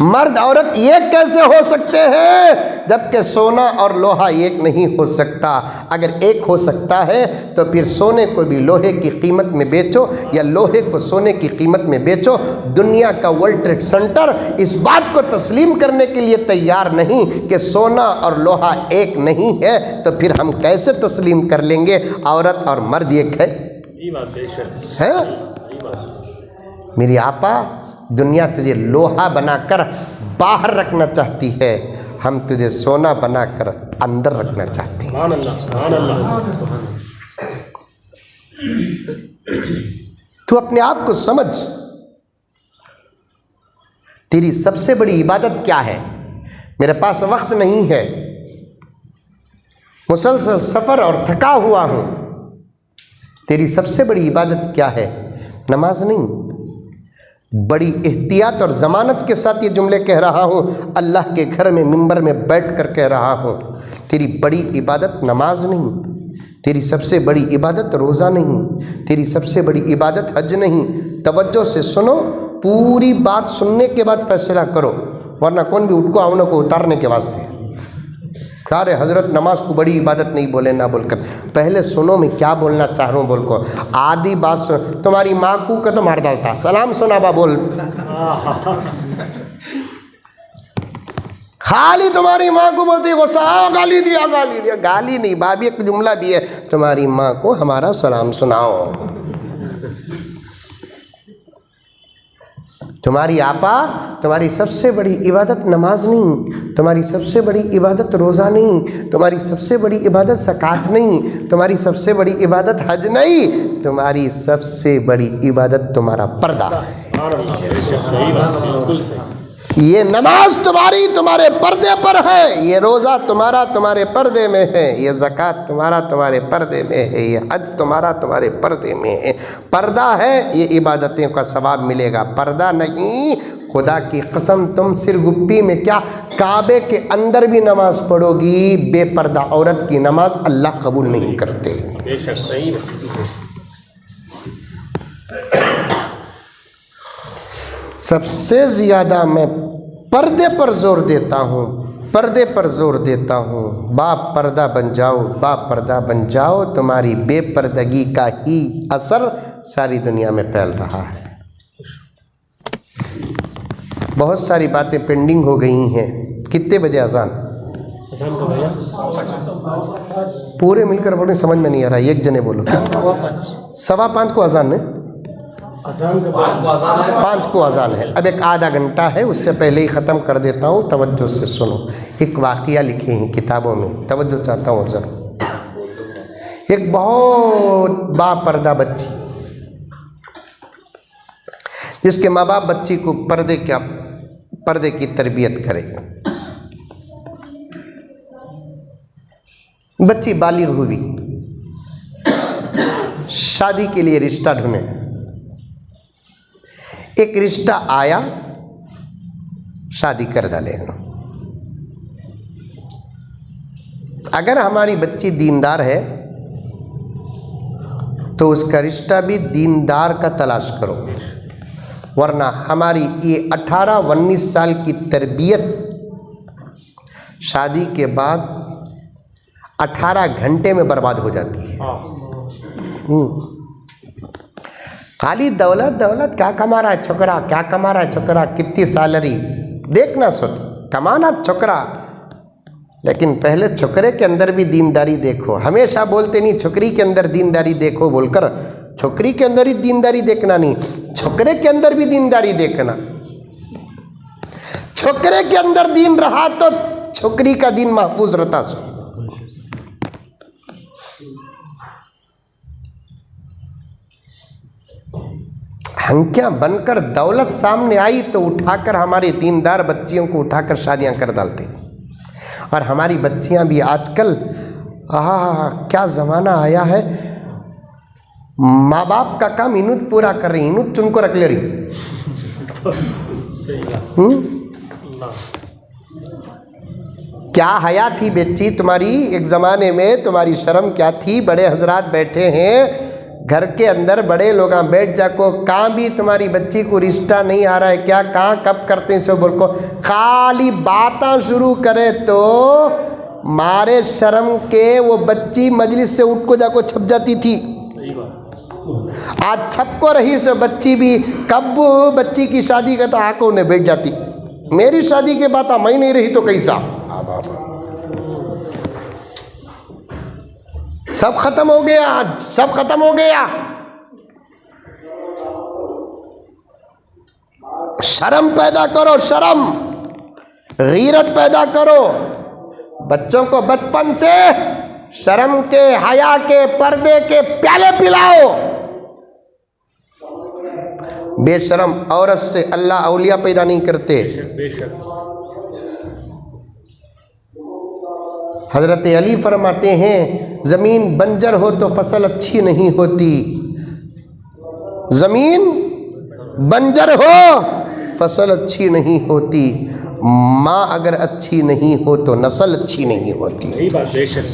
मर्द औरत एक कैसे हो सकते हैं, जबकि सोना और लोहा एक नहीं हो सकता। अगर एक हो सकता है तो फिर सोने को भी लोहे की कीमत में बेचो या लोहे को सोने की कीमत में बेचो। दुनिया का वर्ल्ड ट्रेड सेंटर इस बात को तस्लीम करने के लिए तैयार नहीं कि सोना और लोहा एक नहीं है, तो फिर हम कैसे तस्लीम कर लेंगे औरत और मर्द एक है? मेरी आपा, दुनिया तुझे लोहा बनाकर बाहर रखना चाहती है, हम तुझे सोना बनाकर अंदर रखना चाहते हैं। तू अपने आप को समझ, तेरी सबसे बड़ी इबादत क्या है? मेरे पास वक्त नहीं है, मुसलसल सफ़र और थका हुआ हूँ। तेरी सबसे बड़ी इबादत क्या है? नमाज नहीं। बड़ी एहतियात और ज़मानत के साथ ये जुमले कह रहा हूँ, अल्लाह के घर में मिंबर में बैठ कर कह रहा हूँ। तेरी बड़ी इबादत नमाज नहीं, तेरी सबसे बड़ी इबादत रोज़ा नहीं, तेरी सबसे बड़ी इबादत हज नहीं। तवज्जो से सुनो, पूरी बात सुनने के बाद फैसला करो, वरना कौन भी उठको आवनों को उतारने के वास्ते। कार हज़रत नमाज को बड़ी इबादत नहीं बोले ना बोलकर, पहले सुनो मैं क्या बोलना चाह रहा हूँ बोल को। आधी बात सुन, तुम्हारी माँ को तो मार डालता, सलाम सुनाबा बोल। खाली तुम्हारी माँ को बोलती गुस्सा, गाली दिया गाली दिया। गाली नहीं भाभी, एक जुमला भी है, तुम्हारी माँ को हमारा सलाम सुनाओ। तुम्हारी आपा, तुम्हारी सबसे बड़ी इबादत नमाज नहीं, तुम्हारी सबसे बड़ी इबादत रोज़ा नहीं, तुम्हारी सबसे बड़ी इबादत ज़कात नहीं, तुम्हारी सबसे बड़ी इबादत हज नहीं, तुम्हारी सबसे बड़ी इबादत तुम्हारा पर्दा है। ये नमाज तुम्हारी तुम्हारे पर्दे पर है, ये रोज़ा तुम्हारा तुम्हारे पर्दे में है, ये ज़कात तुम्हारा तुम्हारे पर्दे में है, ये हज तुम्हारा तुम्हारे पर्दे में है। पर्दा है, ये इबादतें का सवाब मिलेगा। पर्दा नहीं, खुदा की कसम तुम सिर गुप्पी में क्या काबे के अंदर भी नमाज पढ़ोगी, बेपर्दा औरत की नमाज अल्लाह कबूल नहीं करते। बेशक सही। सबसे ज़्यादा मैं पर्दे पर जोर देता हूँ, पर्दे पर जोर देता हूँ, बाप पर्दा बन जाओ, बाप पर्दा बन जाओ, तुम्हारी बेपर्दगी का ही असर सारी दुनिया में फैल रहा है। बहुत सारी बातें पेंडिंग हो गई हैं। कितने बजे अजान? अजान का भैया पूरे मिलकर बोलो, समझ में नहीं आ रहा, एक जने बोलो। 5:15 को अजान है, अजान का 5 को अजान है। अब एक आधा घंटा है, उससे पहले ही ख़त्म कर देता हूँ, तवज्जो से सुनो। एक वाक़िया लिखे हैं किताबों में, तवज्जो चाहता हूँ ज़रूर। एक बहुत बापर्दा बच्ची, जिसके माँ बाप बच्ची को पर्दे की तरबियत करे। बच्ची बालिग हुई, शादी के लिए रिश्ता ढूंढे। एक रिश्ता आया, शादी कर डाले। अगर हमारी बच्ची दीनदार है तो उसका रिश्ता भी दीनदार का तलाश करो, वरना हमारी ये 18-19 साल की तरबियत शादी के बाद 18 घंटे में बर्बाद हो जाती है। खाली दौलत दौलत, क्या कमा रहा है छोकरा, क्या कमा रहा है छोकरा, कितनी सैलरी, देखना सुन, कमाना छोकरा, लेकिन पहले छोकरे के अंदर भी दीनदारी देखो। हमेशा बोलते नहीं छोकरी के अंदर दीनदारी देखो बोलकर, छोकरी के अंदर ही दीनदारी देखना नहीं, छोकरे के अंदर भी दीनदारी देखना। छोकरे के अंदर दीन रहा तो छोकरी का दीन महफूज रहता। सो हंकियां बनकर दौलत सामने आई तो उठाकर हमारी दीनदार बच्चियों को उठाकर शादियां कर डालते। और हमारी बच्चियां भी आजकल, क्या ज़माना आया है, माँ बाप का काम इनुत पूरा कर रही, इनुत चुन को रख ले रही। क्या हया थी बेटी तुम्हारी एक ज़माने में, तुम्हारी शर्म क्या थी। बड़े हजरात बैठे हैं घर के अंदर, बड़े लोग बैठ जाको, कहाँ भी तुम्हारी बच्ची को रिश्ता नहीं आ रहा है क्या, कहाँ कब करते हैं सो बोल को, खाली बातें शुरू करे तो मारे शर्म के वो बच्ची मजलिस से उठ को जाको छप जाती थी। आज छप को रही से बच्ची भी, कब बच्ची की शादी का तो आको ने बैठ जाती। मेरी शादी के बाद मैं नहीं रही तो कैसा, सब खत्म हो गया, आज सब खत्म हो गया। शर्म पैदा करो, शर्म, गीरत पैदा करो। बच्चों को बचपन से शर्म के, हया के, पर्दे के प्याले पिलाओ। बेशरम औरत से अल्लाह औलिया पैदा नहीं करते। हज़रत अली फरमाते हैं, ज़मीन बंजर हो तो फसल अच्छी नहीं होती, ज़मीन बंजर हो फसल अच्छी नहीं होती, माँ अगर अच्छी नहीं हो तो नस्ल अच्छी नहीं होती। सही बात, बेशक।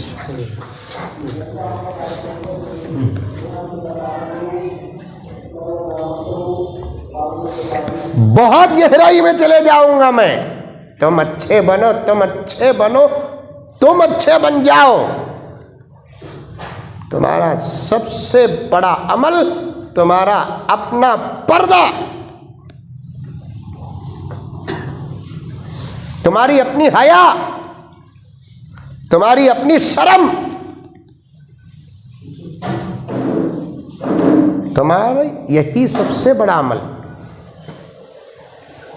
बहुत गहराई में चले जाऊंगा मैं। तुम अच्छे बनो, तुम अच्छे बनो, तुम अच्छे बन जाओ। तुम्हारा सबसे बड़ा अमल तुम्हारा अपना पर्दा, तुम्हारी अपनी हया, तुम्हारी अपनी शर्म, तुम्हारा यही सबसे बड़ा अमल।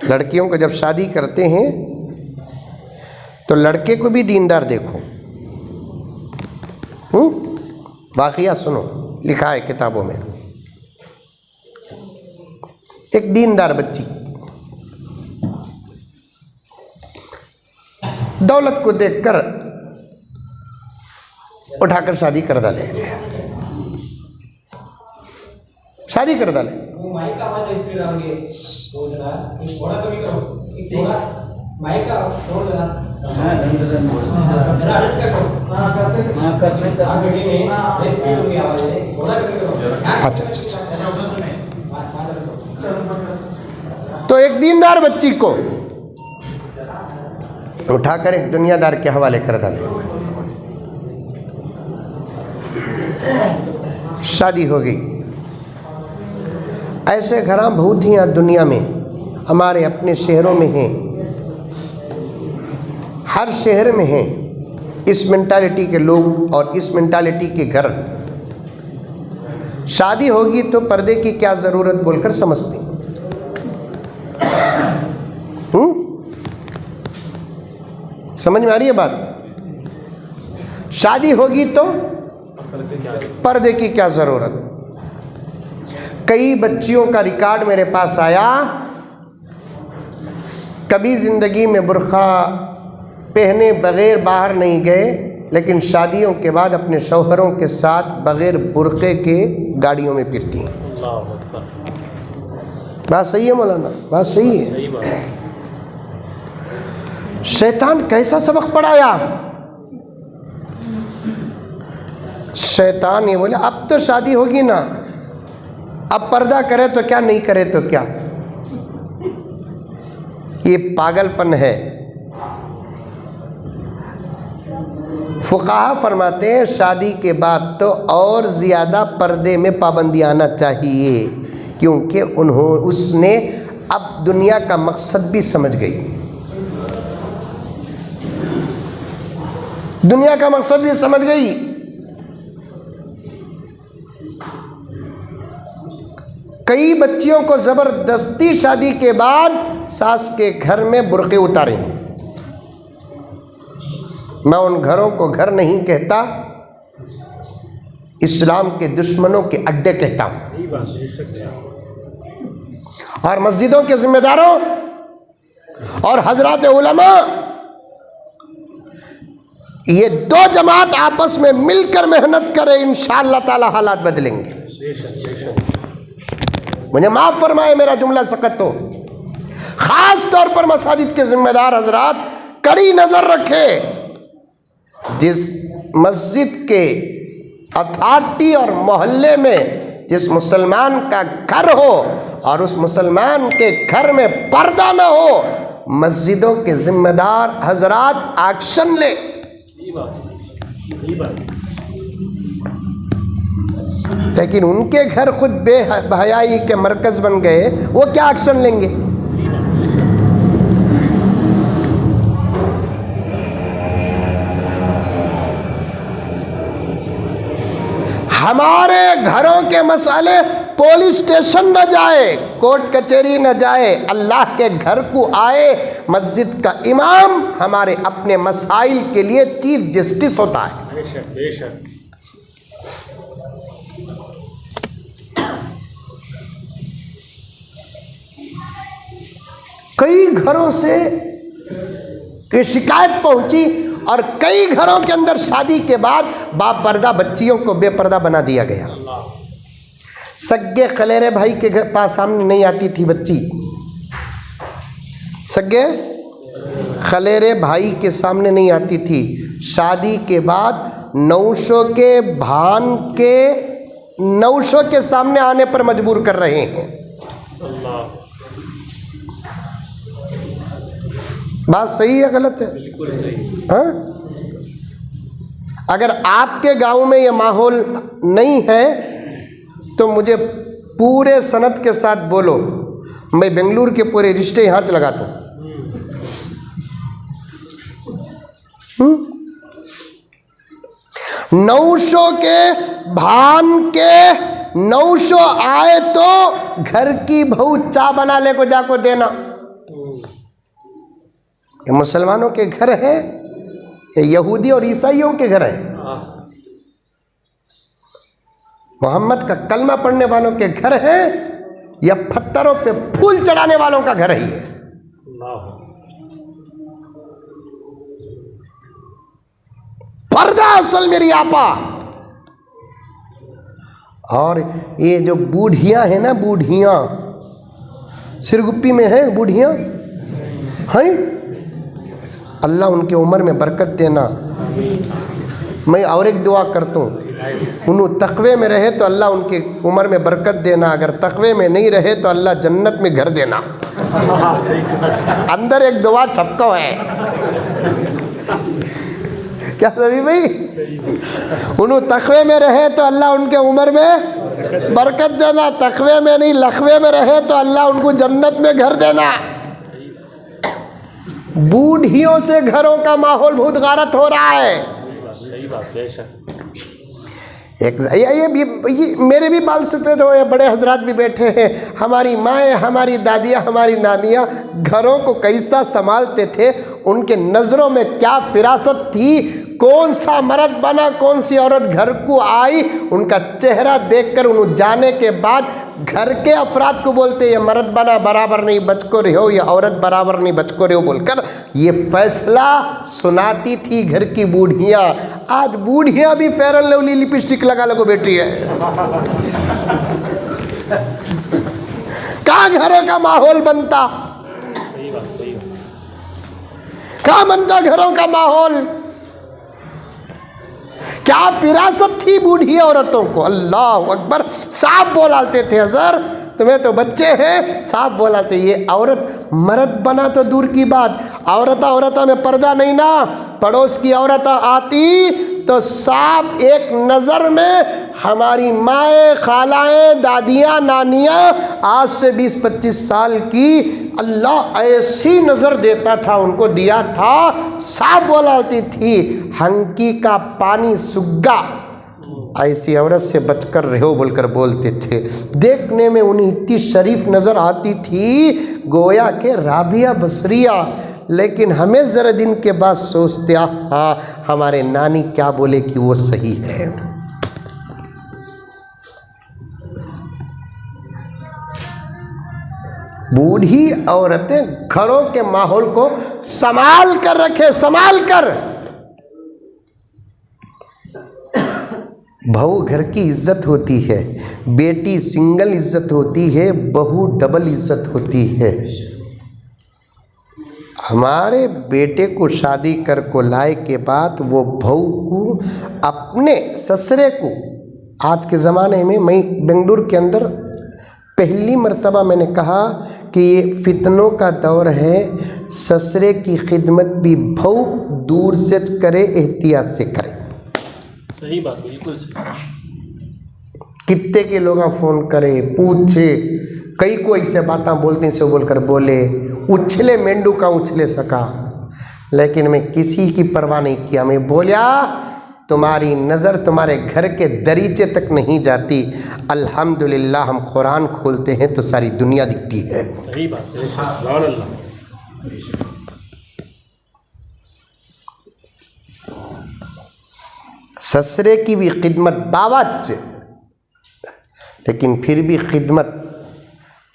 लड़कियों को जब शादी करते हैं तो लड़के को भी दीनदार देखो। वाक़िया सुनो, लिखा है किताबों में। एक दीनदार बच्ची दौलत को देखकर उठाकर शादी कर डाले, शादी कर डाले। अच्छा। तो एक दीनदार बच्ची को उठाकर एक दुनियादार के हवाले कर डाले। शादी हो गई। ऐसे घरां बहुत ही दुनिया में, हमारे अपने शहरों में हैं, हर शहर में हैं इस मेंटालिटी के लोग और इस मेंटालिटी के घर। शादी होगी तो पर्दे की क्या ज़रूरत बोलकर समझते हैं। समझ में आ रही है बात? शादी होगी तो पर्दे की क्या ज़रूरत। कई बच्चियों का रिकॉर्ड मेरे पास आया, कभी ज़िंदगी में बुर्खा पहने बग़ैर बाहर नहीं गए, लेकिन शादियों के बाद अपने शौहरों के साथ बग़ैर बुर्क़े के गाड़ियों में फिरती हैं। बात सही है मौलाना? बात सही है। सही बात है। शैतान कैसा सबक पढ़ाया। शैतान ये बोले अब तो शादी होगी ना, अब पर्दा करे तो क्या, नहीं करे तो क्या। ये पागलपन है। फुकाहा फरमाते हैं शादी के बाद तो और ज़्यादा पर्दे में पाबंदी आना चाहिए, क्योंकि उसने अब दुनिया का मकसद भी समझ गई। दुनिया का मकसद भी समझ गई। कई बच्चियों को ज़बरदस्ती शादी के बाद सास के घर में बुर्के उतारे। मैं उन घरों को घर नहीं कहता, इस्लाम के दुश्मनों के अड्डे कहता हूं। और मस्जिदों के जिम्मेदारों और हजरात उलमा, ये दो जमात आपस में मिलकर मेहनत करें, इंशाअल्लाह ताला हालात बदलेंगे। मुझे माफ़ फरमाए मेरा जुमला सख्त हो। ख़ास तौर पर मसाजिद के ज़िम्मेदार हजरात कड़ी नज़र रखें। जिस मस्जिद के अथॉरिटी और मोहल्ले में जिस मुसलमान का घर हो और उस मुसलमान के घर में पर्दा ना हो, मस्जिदों के ज़िम्मेदार हजरात एक्शन ले। लेकिन उनके घर खुद बेहयाई के मरकज़ बन गए, वो क्या एक्शन लेंगे? हमारे घरों के मसाले पुलिस स्टेशन न जाए, कोर्ट कचहरी न जाए, अल्लाह के घर को आए। मस्जिद का इमाम हमारे अपने मसाइल के लिए चीफ जस्टिस होता है। बेशक बेशक। कई घरों से ये शिकायत पहुंची और कई घरों के अंदर शादी के बाद बापर्दा बच्चियों को बेपर्दा बना दिया गया। सग्गे खलेरे भाई के घर पास सामने नहीं आती थी बच्ची, सग्गे खलेरे भाई के सामने नहीं आती थी। शादी के बाद नौशों के भान के नौशों के सामने आने पर मजबूर कर रहे हैं। बात सही है गलत है? बिल्कुल सही। हाँ? अगर आपके गांव में ये माहौल नहीं है तो मुझे पूरे सनद के साथ बोलो, मैं बेंगलुरु के पूरे रिश्ते हाथ लगा दूं। नौशों के भान के नौशो आए तो घर की बहू चाय बना ले को जाको देना। ये मुसलमानों के घर है, ये यहूदी और ईसाइयों के घर है। मोहम्मद का कलमा पढ़ने वालों के घर है या पत्थरों पे फूल चढ़ाने वालों का घर है ये? पर्दा असल मेरी आपा। और ये जो बूढ़ियां हैं ना, बूढ़ियां सिरगुप्पी में है, बूढ़ियां हैं, अल्लाह उनके उम्र में बरकत देना। मैं और एक दुआ करता हूँ, उन तकवे में रहे तो अल्लाह उनके उम्र में बरकत देना, अगर तकवे में नहीं रहे तो अल्लाह जन्नत में घर देना। हाँ सही बात। अंदर एक दुआ छपको है। क्या सभी भाई, उन्हों तकवे में रहे तो अल्लाह उनके उम्र में बरकत देना, तकवे में नहीं लखवे में रहे तो अल्लाह उनको जन्नत में घर देना। बूढ़ियों से घरों का माहौल बहुत गारत हो रहा है। सही बात बेशक। एक ये मेरे भी बाल सफ़ेद हो, ये बड़े हजरात भी बैठे हैं। हमारी माएँ, हमारी दादियाँ, हमारी नानियाँ घरों को कैसा संभालते थे, उनके नज़रों में क्या फिरासत थी, कौन सा मर्द बना, कौन सी औरत घर को आई, उनका चेहरा देखकर उन्हें जाने के बाद घर के अफराद को बोलते ये मर्द बना बराबर नहीं बच को रहे हो, ये औरत बराबर नहीं बच को रहे हो बोलकर ये फैसला सुनाती थी घर की बूढ़ियाँ। आज बूढ़ियाँ भी फेयर एंड लवली लिपस्टिक लगा लगो बेटी है। कहाँ घरों का माहौल बनता, सही बात सही बात। कहाँ बनता घरों का माहौल। क्या फिरासत थी बूढ़ी औरतों को, अल्लाह अकबर। साफ बोलाते थे हजर, तुम्हें तो बच्चे हैं, साफ बोलाते। ये औरत मर्द बना तो दूर की बात, औरत में पर्दा नहीं ना, पड़ोस की औरत आती तो साफ एक नज़र में हमारी माएँ, खालाएँ, दादियाँ, नानियाँ आज से 20-25 साल की, अल्लाह ऐसी नज़र देता था, उनको दिया था। साफ बोलाती थी, हंकी का पानी सुग्गा, ऐसी औरत से बचकर रहो बोलकर बोलते थे। देखने में उन्हें इतनी शरीफ नज़र आती थी गोया के राबिया बसरिया, लेकिन हमें ज़रा दिन के बाद सोचते हाँ हमारे नानी क्या बोले कि वो सही है। बूढ़ी औरतें घरों के माहौल को संभाल कर रखे, संभाल कर। बहू घर की इज्जत होती है, बेटी सिंगल इज्जत होती है, बहू डबल इज्जत होती है। हमारे बेटे को शादी कर को लाए के बाद वो बहू को अपने ससुरे को, आज के ज़माने में मैं बेंगलुरु के अंदर पहली मर्तबा मैंने कहा कि ये फितनों का दौर है, ससुरे की खिदमत भी बहू दूर से करे, एहतियात से करे। सही बात बिल्कुल सही। कितने के लोग फ़ोन करे पूछे, कई को ऐसे बातें बोलते से बोलकर बोले, उछले मेंढू का उछले सका, लेकिन मैं किसी की परवाह नहीं किया। मैं बोलिया तुम्हारी नज़र तुम्हारे घर के दरीचे तक नहीं जाती, अल्हम्दुलिल्लाह हम कुरान खोलते हैं तो सारी दुनिया दिखती है। सही बात है, सुभान अल्लाह। ससुरे की भी खिदमत बावच, लेकिन फिर भी खिदमत।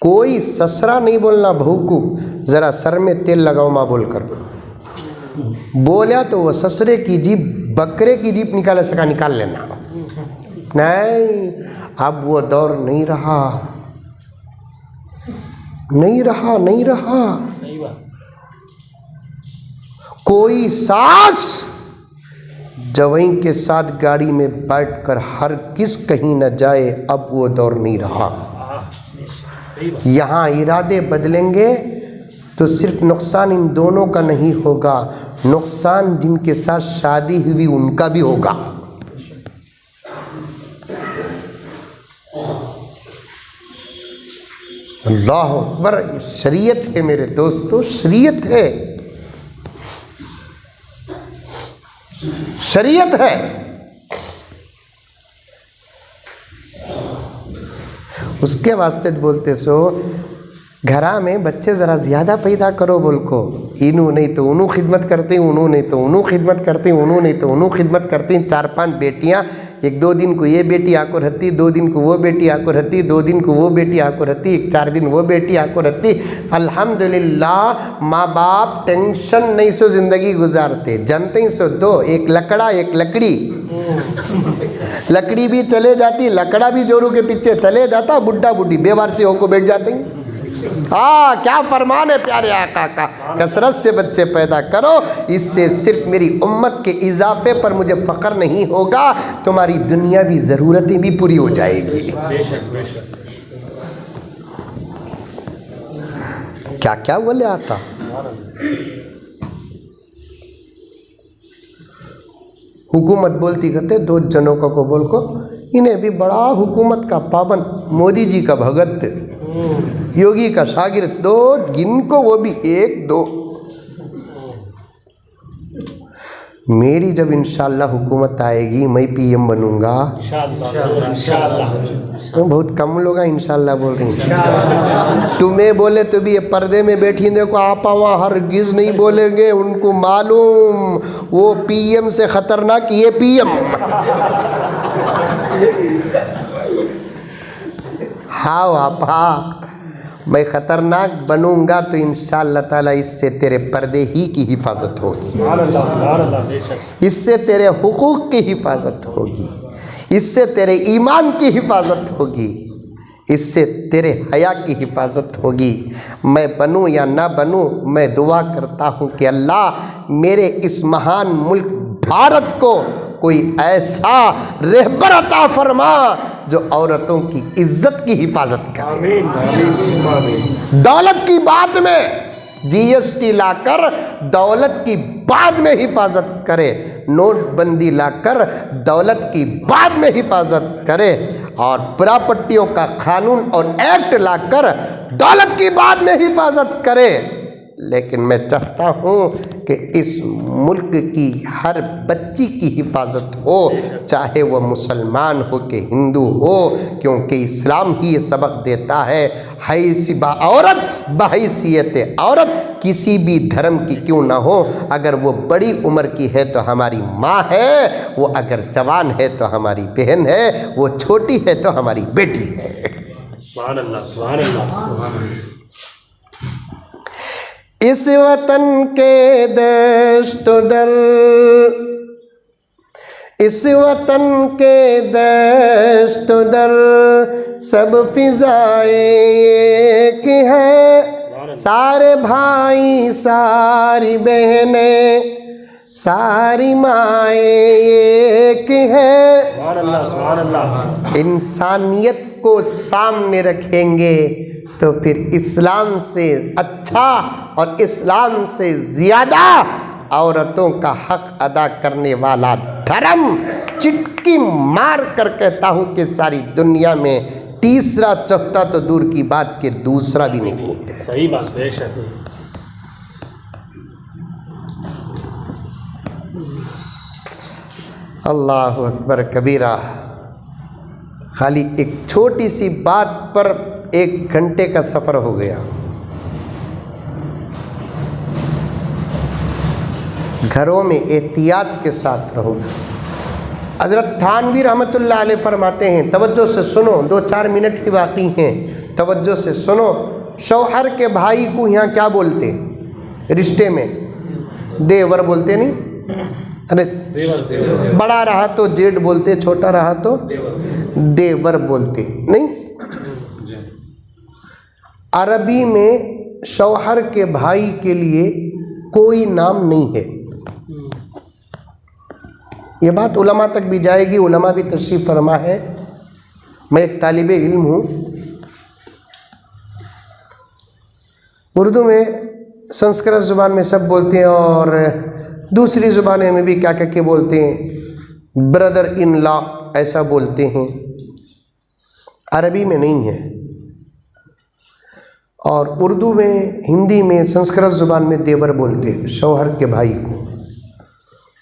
कोई ससुरा नहीं बोलना बहू को ज़रा सर में तेल लगाओ माँ बोलकर, बोलिया तो वो ससुरे की जीप, बकरे की जीप निकाल सका निकाल लेना। नहीं, अब वो दौर नहीं रहा, नहीं रहा, नहीं रहा। सही बात। कोई सास जवाई के साथ गाड़ी में बैठकर हर किस कहीं न जाए, अब वो दौर नहीं रहा। यहाँ इरादे बदलेंगे तो सिर्फ नुकसान इन दोनों का नहीं होगा, नुकसान जिनके साथ शादी हुई उनका भी होगा। अल्लाह अकबर। शरीयत है मेरे दोस्तों, शरीयत है, शरीयत है। उसके वास्ते बोलते सो घरा में बच्चे ज़रा ज़्यादा पैदा करो बोल को, इनू नहीं तो उनू खिदमत करते, उनू नहीं तो उनू खिदमत करते, उनू नहीं तो उनू खिदमत करती। 4-5 बेटियां, 1-2 दिन को ये बेटी आको रहती, 2 दिन को वो बेटी आको रहती, 2 दिन को वो बेटी आको रहती, 4 दिन वो बेटी आको रहती। अल्हम्दुलिल्लाह माँ बाप टेंशन नहीं सो ज़िंदगी गुजारते। जानते ही सो दो, एक लकड़ा एक लकड़ी, लकड़ी भी चले जाती, लकड़ा भी जोरू के पीछे चले जाता, बुढ़ा बुढ़ी बेवारसी होकर बैठ जाते हैं। क्या फरमान है प्यारे आका का, कसरत से बच्चे पैदा करो, इससे सिर्फ मेरी उम्मत के इजाफे पर मुझे फ़ख्र नहीं होगा, तुम्हारी दुनियावी ज़रूरतें भी पूरी हो जाएगी। क्या क्या बोले आका। हुकूमत बोलती कहते दो जनों को बोल को, इन्हें भी बड़ा हुकूमत का पाबंद, मोदी जी का भगत, योगी का शागिर्द, दो गिन को, वो भी एक दो। मेरी जब इंशाल्लाह हुकूमत आएगी मैं पीएम बनूंगा। इंशाल्लाह। तो बहुत कम लोग हैं इंशाल्लाह बोल रही हैं। तुम्हें बोले तो भी ये पर्दे में बैठी देखो आपा वहाँ हरगिज़ नहीं बोलेंगे, उनको मालूम वो पीएम से खतरनाक ये पीएम। हाँ आपा मैं ख़तरनाक बनूंगा तो इंशाअल्लाह ताला इससे तेरे पर्दे ही की हिफाजत होगी, इससे तेरे हुकूक की हिफाजत होगी, इससे तेरे ईमान की हिफाजत होगी, इससे तेरे हया की हिफाजत होगी। मैं बनूं या ना बनूं, मैं दुआ करता हूं कि अल्लाह मेरे इस महान मुल्क भारत को कोई ऐसा रहबर अता फरमा जो औरतों की इज्जत की हिफाजत करे। दौलत की बात में जीएसटी लाकर दौलत की बाद में हिफाजत करे, नोटबंदी लाकर दौलत की बाद में हिफाजत करे, और प्रॉपर्टियों का कानून और एक्ट लाकर दौलत की बाद में हिफाजत करे। लेकिन मैं चाहता हूँ कि इस मुल्क की हर बच्ची की हिफाजत हो, चाहे वह मुसलमान हो कि हिंदू हो, क्योंकि इस्लाम ही ये सबक देता है हैसिबा औरत बहैसियत औरत, किसी भी धर्म की क्यों ना हो, अगर वो बड़ी उम्र की है तो हमारी माँ है, वो अगर जवान है तो हमारी बहन है, वो छोटी है तो हमारी बेटी है। सुभान अल्लाह, सुभान अल्लाह। इस वतन के दश्त दर, इस वतन के दश्त दर सब फिजाएं एक हैं, सारे भाई सारी बहनें सारी माएँ एक हैं। सुभान अल्लाह, सुभान अल्लाह। इंसानियत को सामने रखेंगे तो फिर इस्लाम से अच्छा और इस्लाम से ज़्यादा औरतों का हक अदा करने वाला धर्म, चिटकी मार कर कहता हूँ कि सारी दुनिया में तीसरा चौथा तो दूर की बात के दूसरा भी नहीं है। सही बात, बेशक। अल्लाहु अकबर कबीरा। खाली एक छोटी सी बात पर 1 घंटे का सफ़र हो गया। घरों में एहतियात के साथ रहो। हज़रत थानवी रहमतुल्लाह अलैह फरमाते हैं, तवज्जो से सुनो, 2-4 मिनट ही बाकी हैं, तवज्जो से सुनो। शौहर के भाई को यहाँ क्या बोलते रिश्ते में? देवर बोलते नहीं? अरे बड़ा रहा तो जेठ बोलते, छोटा रहा तो देवर बोलते नहीं? अरबी में शौहर के भाई के लिए कोई नाम नहीं है। ये बात उलमा तक भी जाएगी, उलमा भी तशरीफ़ फरमा है। मैं एक तालिबे इल्म हूँ। उर्दू में, संस्कृत ज़ुबान में सब बोलते हैं और दूसरी ज़ुबानें में भी क्या क्या के बोलते हैं, ब्रदर इन लॉ ऐसा बोलते हैं। अरबी में नहीं है। और उर्दू में, हिंदी में, संस्कृत ज़ुबान में देवर बोलते हैं शौहर के भाई को।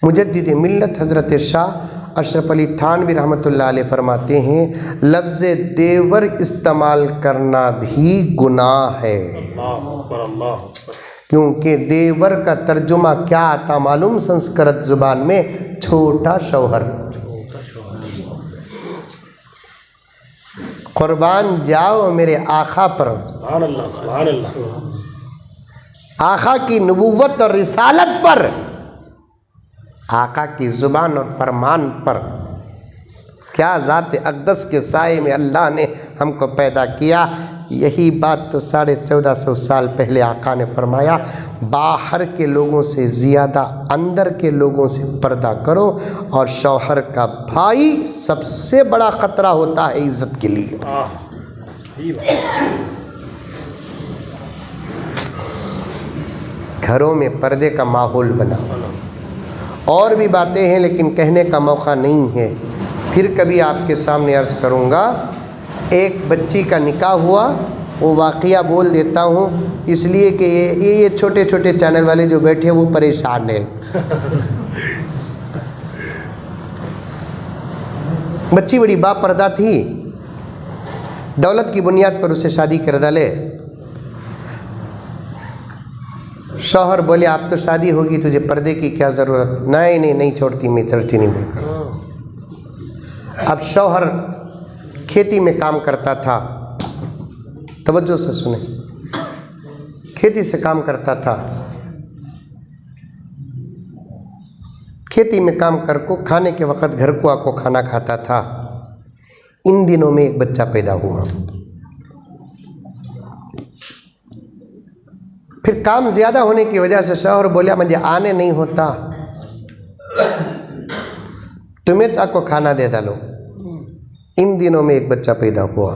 मुजद्दिद मिल्लत हज़रत शाह अशरफ अली थानवी रहमतुल्लाह अलैह फरमाते हैं, लफ्ज़ देवर इस्तेमाल करना भी गुनाह है। क्योंकि देवर का तर्जुमा क्या आता मालूम? संस्कृत ज़ुबान में छोटा शौहर। कुर्बान जाओ मेरे आका पर, सुभान अल्लाह, सुभान अल्लाह। आका की नबूवत और रिसालत पर, आका की ज़ुबान और फरमान पर। क्या ज़ात अक़दस के साए में अल्लाह ने हमको पैदा किया। यही बात तो 1450 साल पहले आका ने फरमाया, बाहर के लोगों से ज़्यादा अंदर के लोगों से पर्दा करो। और शौहर का भाई सबसे बड़ा ख़तरा होता है इज़्ज़त के लिए। घरों में पर्दे का माहौल बनाओ। और भी बातें हैं लेकिन कहने का मौका नहीं है, फिर कभी आपके सामने अर्ज़ करूँगा। एक बच्ची का निकाह हुआ, वो वाक़या बोल देता हूँ इसलिए कि ये छोटे छोटे चैनल वाले जो बैठे हैं वो परेशान हैं। बच्ची बड़ी बापर्दा थी, दौलत की बुनियाद पर उसे शादी कर डाले। शौहर बोले आप तो शादी होगी, तुझे पर्दे की क्या ज़रूरत। नहीं छोड़ती, मैं चढ़ती नहीं बोलकर। अब शौहर खेती में काम करता था, तवज्जो से सुने, खेती से काम करता था। खेती में काम कर को खाने के वक़्त घर को आको खाना खाता था। इन दिनों में एक बच्चा पैदा हुआ। फिर काम ज़्यादा होने की वजह से शौहर बोला मुझे आने नहीं होता, तुम्हें चाको खाना दे डालो। इन दिनों में एक बच्चा पैदा हुआ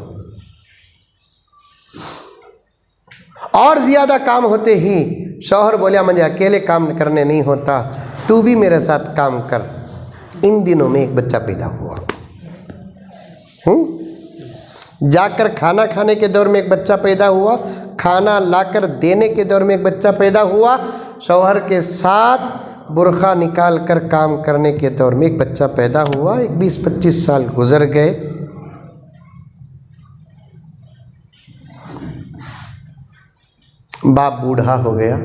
और ज़्यादा काम होते ही शौहर बोला मुझे अकेले काम करने नहीं होता, तू भी मेरे साथ काम कर। इन दिनों में एक बच्चा पैदा हुआ। जाकर खाना खाने के दौर में एक बच्चा पैदा हुआ, खाना लाकर देने के दौर में एक बच्चा पैदा हुआ, शौहर के साथ बुर्खा निकाल कर काम करने के दौर में एक बच्चा पैदा हुआ। एक 20-25 साल गुजर गए। बाप बूढ़ा हो गया,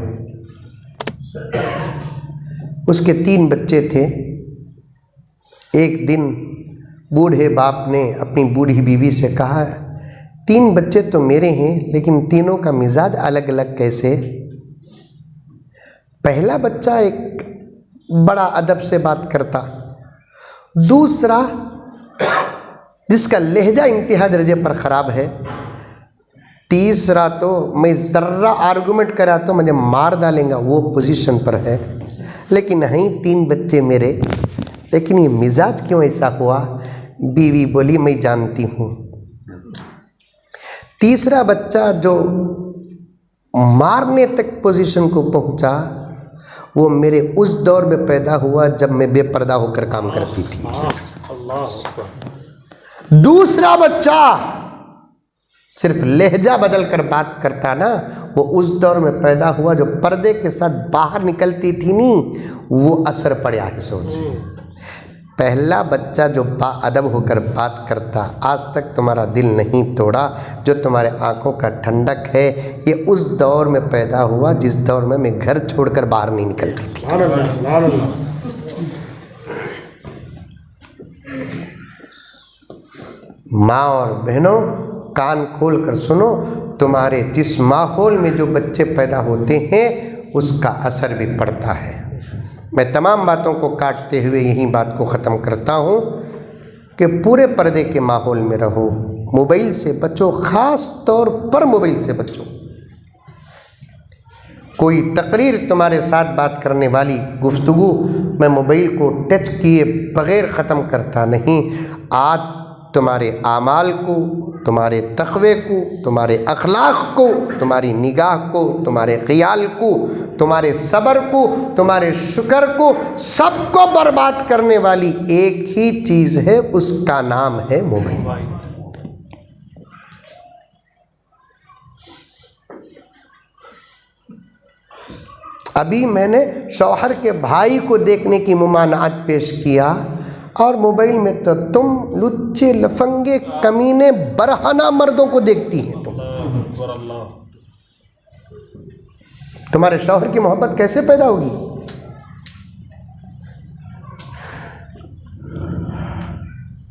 उसके 3 बच्चे थे। एक दिन बूढ़े बाप ने अपनी बूढ़ी बीवी से कहा 3 बच्चे तो मेरे हैं लेकिन तीनों का मिजाज अलग अलग कैसे। पहला बच्चा एक बड़ा अदब से बात करता, दूसरा जिसका लहजा इंतहा दर्जे पर ख़राब है, तीसरा तो मैं ज़र्रा आर्गुमेंट करा तो मुझे मार डालेंगा वो पोजीशन पर है। लेकिन नहीं 3 बच्चे मेरे, लेकिन ये मिजाज क्यों ऐसा हुआ। बीवी बोली मैं जानती हूँ। तीसरा बच्चा जो मारने तक पोजीशन को पहुँचा वो मेरे उस दौर में पैदा हुआ जब मैं बेपर्दा होकर काम करती थी। दूसरा बच्चा सिर्फ लहजा बदल कर बात करता ना, वो उस दौर में पैदा हुआ जो पर्दे के साथ बाहर निकलती थी नहीं, वो असर पड़ा है सोच से। पहला बच्चा जो बाअदब होकर बात करता, आज तक तुम्हारा दिल नहीं तोड़ा, जो तुम्हारे आंखों का ठंडक है, ये उस दौर में पैदा हुआ जिस दौर में मैं घर छोड़कर बाहर नहीं निकलती थी। माँ और बहनों कान खोल कर सुनो, तुम्हारे जिस माहौल में जो बच्चे पैदा होते हैं उसका असर भी पड़ता है। मैं तमाम बातों को काटते हुए यही बात को ख़त्म करता हूँ कि पूरे पर्दे के माहौल में रहो, मोबाइल से बचो, ख़ास तौर पर मोबाइल से बचो। कोई तकरीर तुम्हारे साथ बात करने वाली गुफ्तगू मैं मोबाइल को टच किए बग़ैर ख़त्म करता नहीं। आज तुम्हारे आमाल को, तुम्हारे तक़वे को, तुम्हारे अखलाक को, तुम्हारी निगाह को, तुम्हारे ख़याल को, तुम्हारे सब्र को, तुम्हारे शुक्र को, सबको बर्बाद करने वाली एक ही चीज़ है, उसका नाम है मोबाइल। अभी मैंने शौहर के भाई को देखने की मुमानात पेश किया और मोबाइल में तो तुम लुच्चे लफंगे कमीने बरहना मर्दों को देखती हैं। तुम्हारे शौहर की मोहब्बत कैसे पैदा होगी।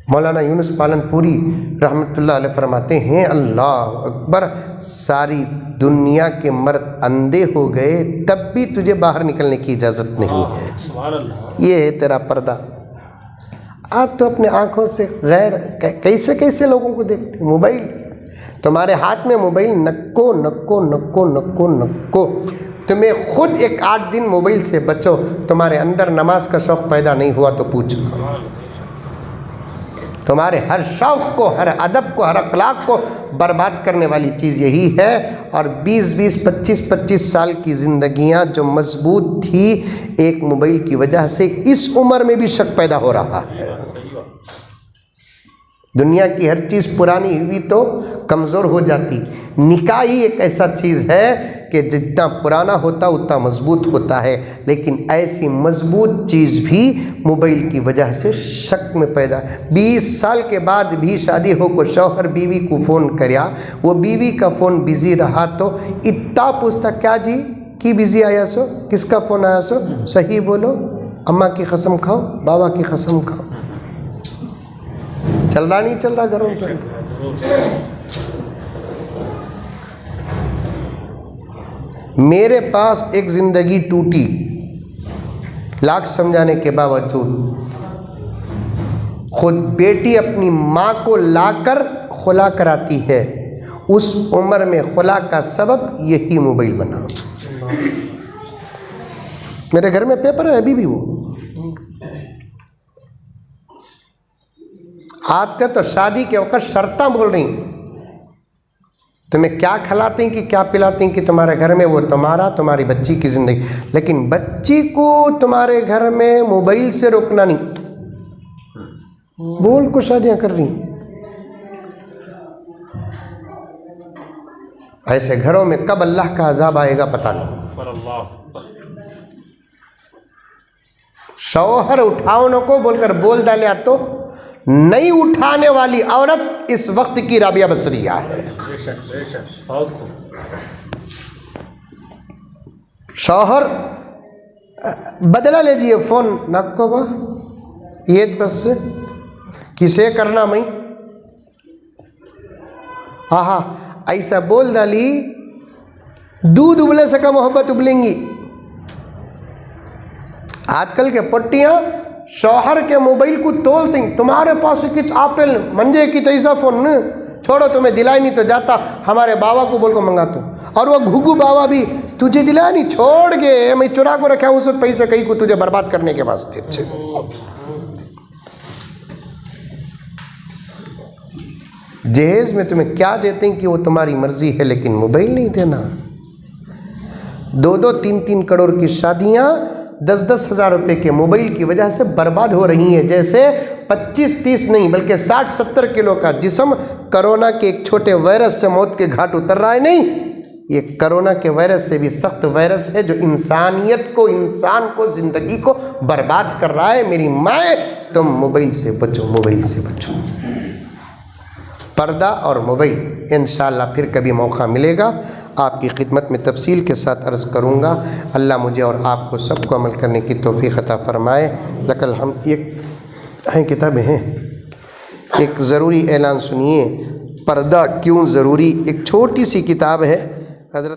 मौलाना यूनुस पालनपुरी रहमतुल्लाह अलैह फरमाते हैं, अल्लाह अकबर, सारी दुनिया के मर्द अंधे हो गए तब भी तुझे बाहर निकलने की इजाज़त नहीं है। ये है तेरा पर्दा। आप तो अपने आँखों से गैर कैसे कैसे लोगों को देखते। मोबाइल तुम्हारे हाथ में, मोबाइल नक्को नक्को नक्को नक्को नक्को। तुम्हें खुद एक 8 दिन मोबाइल से बचो, तुम्हारे अंदर नमाज का शौक़ पैदा नहीं हुआ तो पूछो। तुम्हारे हर शौक़ को, हर अदब को, हर अखलाक को बर्बाद करने वाली चीज़ यही है। और 20-20, 25-25 साल की ज़िंदगियां जो मजबूत थी, एक मोबाइल की वजह से इस उम्र में भी शक पैदा हो रहा है। दुनिया की हर चीज़ पुरानी हुई तो कमज़ोर हो जाती। निकाह ही एक ऐसा चीज़ है कि जितना पुराना होता उतना मजबूत होता है, लेकिन ऐसी मजबूत चीज़ भी मोबाइल की वजह से शक में पैदा। 20 साल के बाद भी शादी हो को शौहर बीवी को फ़ोन करया, वो बीवी का फ़ोन बिज़ी रहा तो इतना पूछता, क्या जी की बिज़ी आया सो, किसका फ़ोन आया सो, सही बोलो, अम्मा की कसम खाओ, बाबा की कसम खाओ। चल रहा नहीं चल रहा घरों के अंदर। मेरे पास एक ज़िंदगी टूटी, लाख समझाने के बावजूद खुद बेटी अपनी माँ को लाकर खुला कराती है। उस उम्र में खुला का सबब यही मोबाइल बना। मेरे घर में पेपर है अभी भी। वो आज का तो शादी के वक्त शर्तां बोल रही, तुम्हें क्या खिलाते हैं कि क्या पिलाते हैं कि तुम्हारे घर में वो तुम्हारा, तुम्हारी बच्ची की ज़िंदगी। लेकिन बच्ची को तुम्हारे घर में मोबाइल से रोकना नहीं, बोल को शादियां कर रही। ऐसे घरों में कब अल्लाह का अजाब आएगा पता नहीं। शौहर उठाओ न को बोलकर बोल डाले तो नहीं उठाने वाली औरत इस वक्त की राबिया बसरिया है। शौहर बदला लीजिए फ़ोन नक्को बा ये बस से किसे करना मई, हाँ ऐसा बोल डाली, दूध उबले से का मोहब्बत उबलेंगी। आजकल के पट्टियां शौहर के मोबाइल को तोलती, तुम्हारे पास कुछ आपेल मंजे की तो ऐसा फ़ोन न छोड़ो, तुम्हें दिलाई नहीं तो जाता हमारे बाबा को बोल को मंगा तू। और वो घुगू बाबा भी तुझे दिलाया नहीं, छोड़ के मैं चुरा को रखा हूँ सब पैसे कहीं को तुझे बर्बाद करने के वास्ते। अच्छे जहेज में तुम्हें क्या देते हैं कि वो तुम्हारी मर्जी है, लेकिन मोबाइल नहीं देना। 2-2, 3-3 करोड़ की शादियाँ 10-10 हज़ार रुपये के मोबाइल की वजह से बर्बाद हो रही हैं। जैसे 25-30 नहीं बल्कि 60-70 किलो का जिस्म कोरोना के एक छोटे वायरस से मौत के घाट उतर रहा है। नहीं, ये कोरोना के वायरस से भी सख्त वायरस है जो इंसानियत को, इंसान को, ज़िंदगी को बर्बाद कर रहा है। मेरी माए, तुम मोबाइल से बचो, मोबाइल से बचो। पर्दा और मोबाइल इंशाअल्लाह फिर कभी मौका मिलेगा आपकी खिदमत में तफसील के साथ अर्ज़ करूँगा। अल्लाह मुझे और आपको सबको अमल करने की तौफ़ीक़ अता फ़रमाए। लकल हम एक हैं किताबें हैं, एक ज़रूरी ऐलान सुनिए, पर्दा क्यों ज़रूरी। एक छोटी सी किताब है हज़रत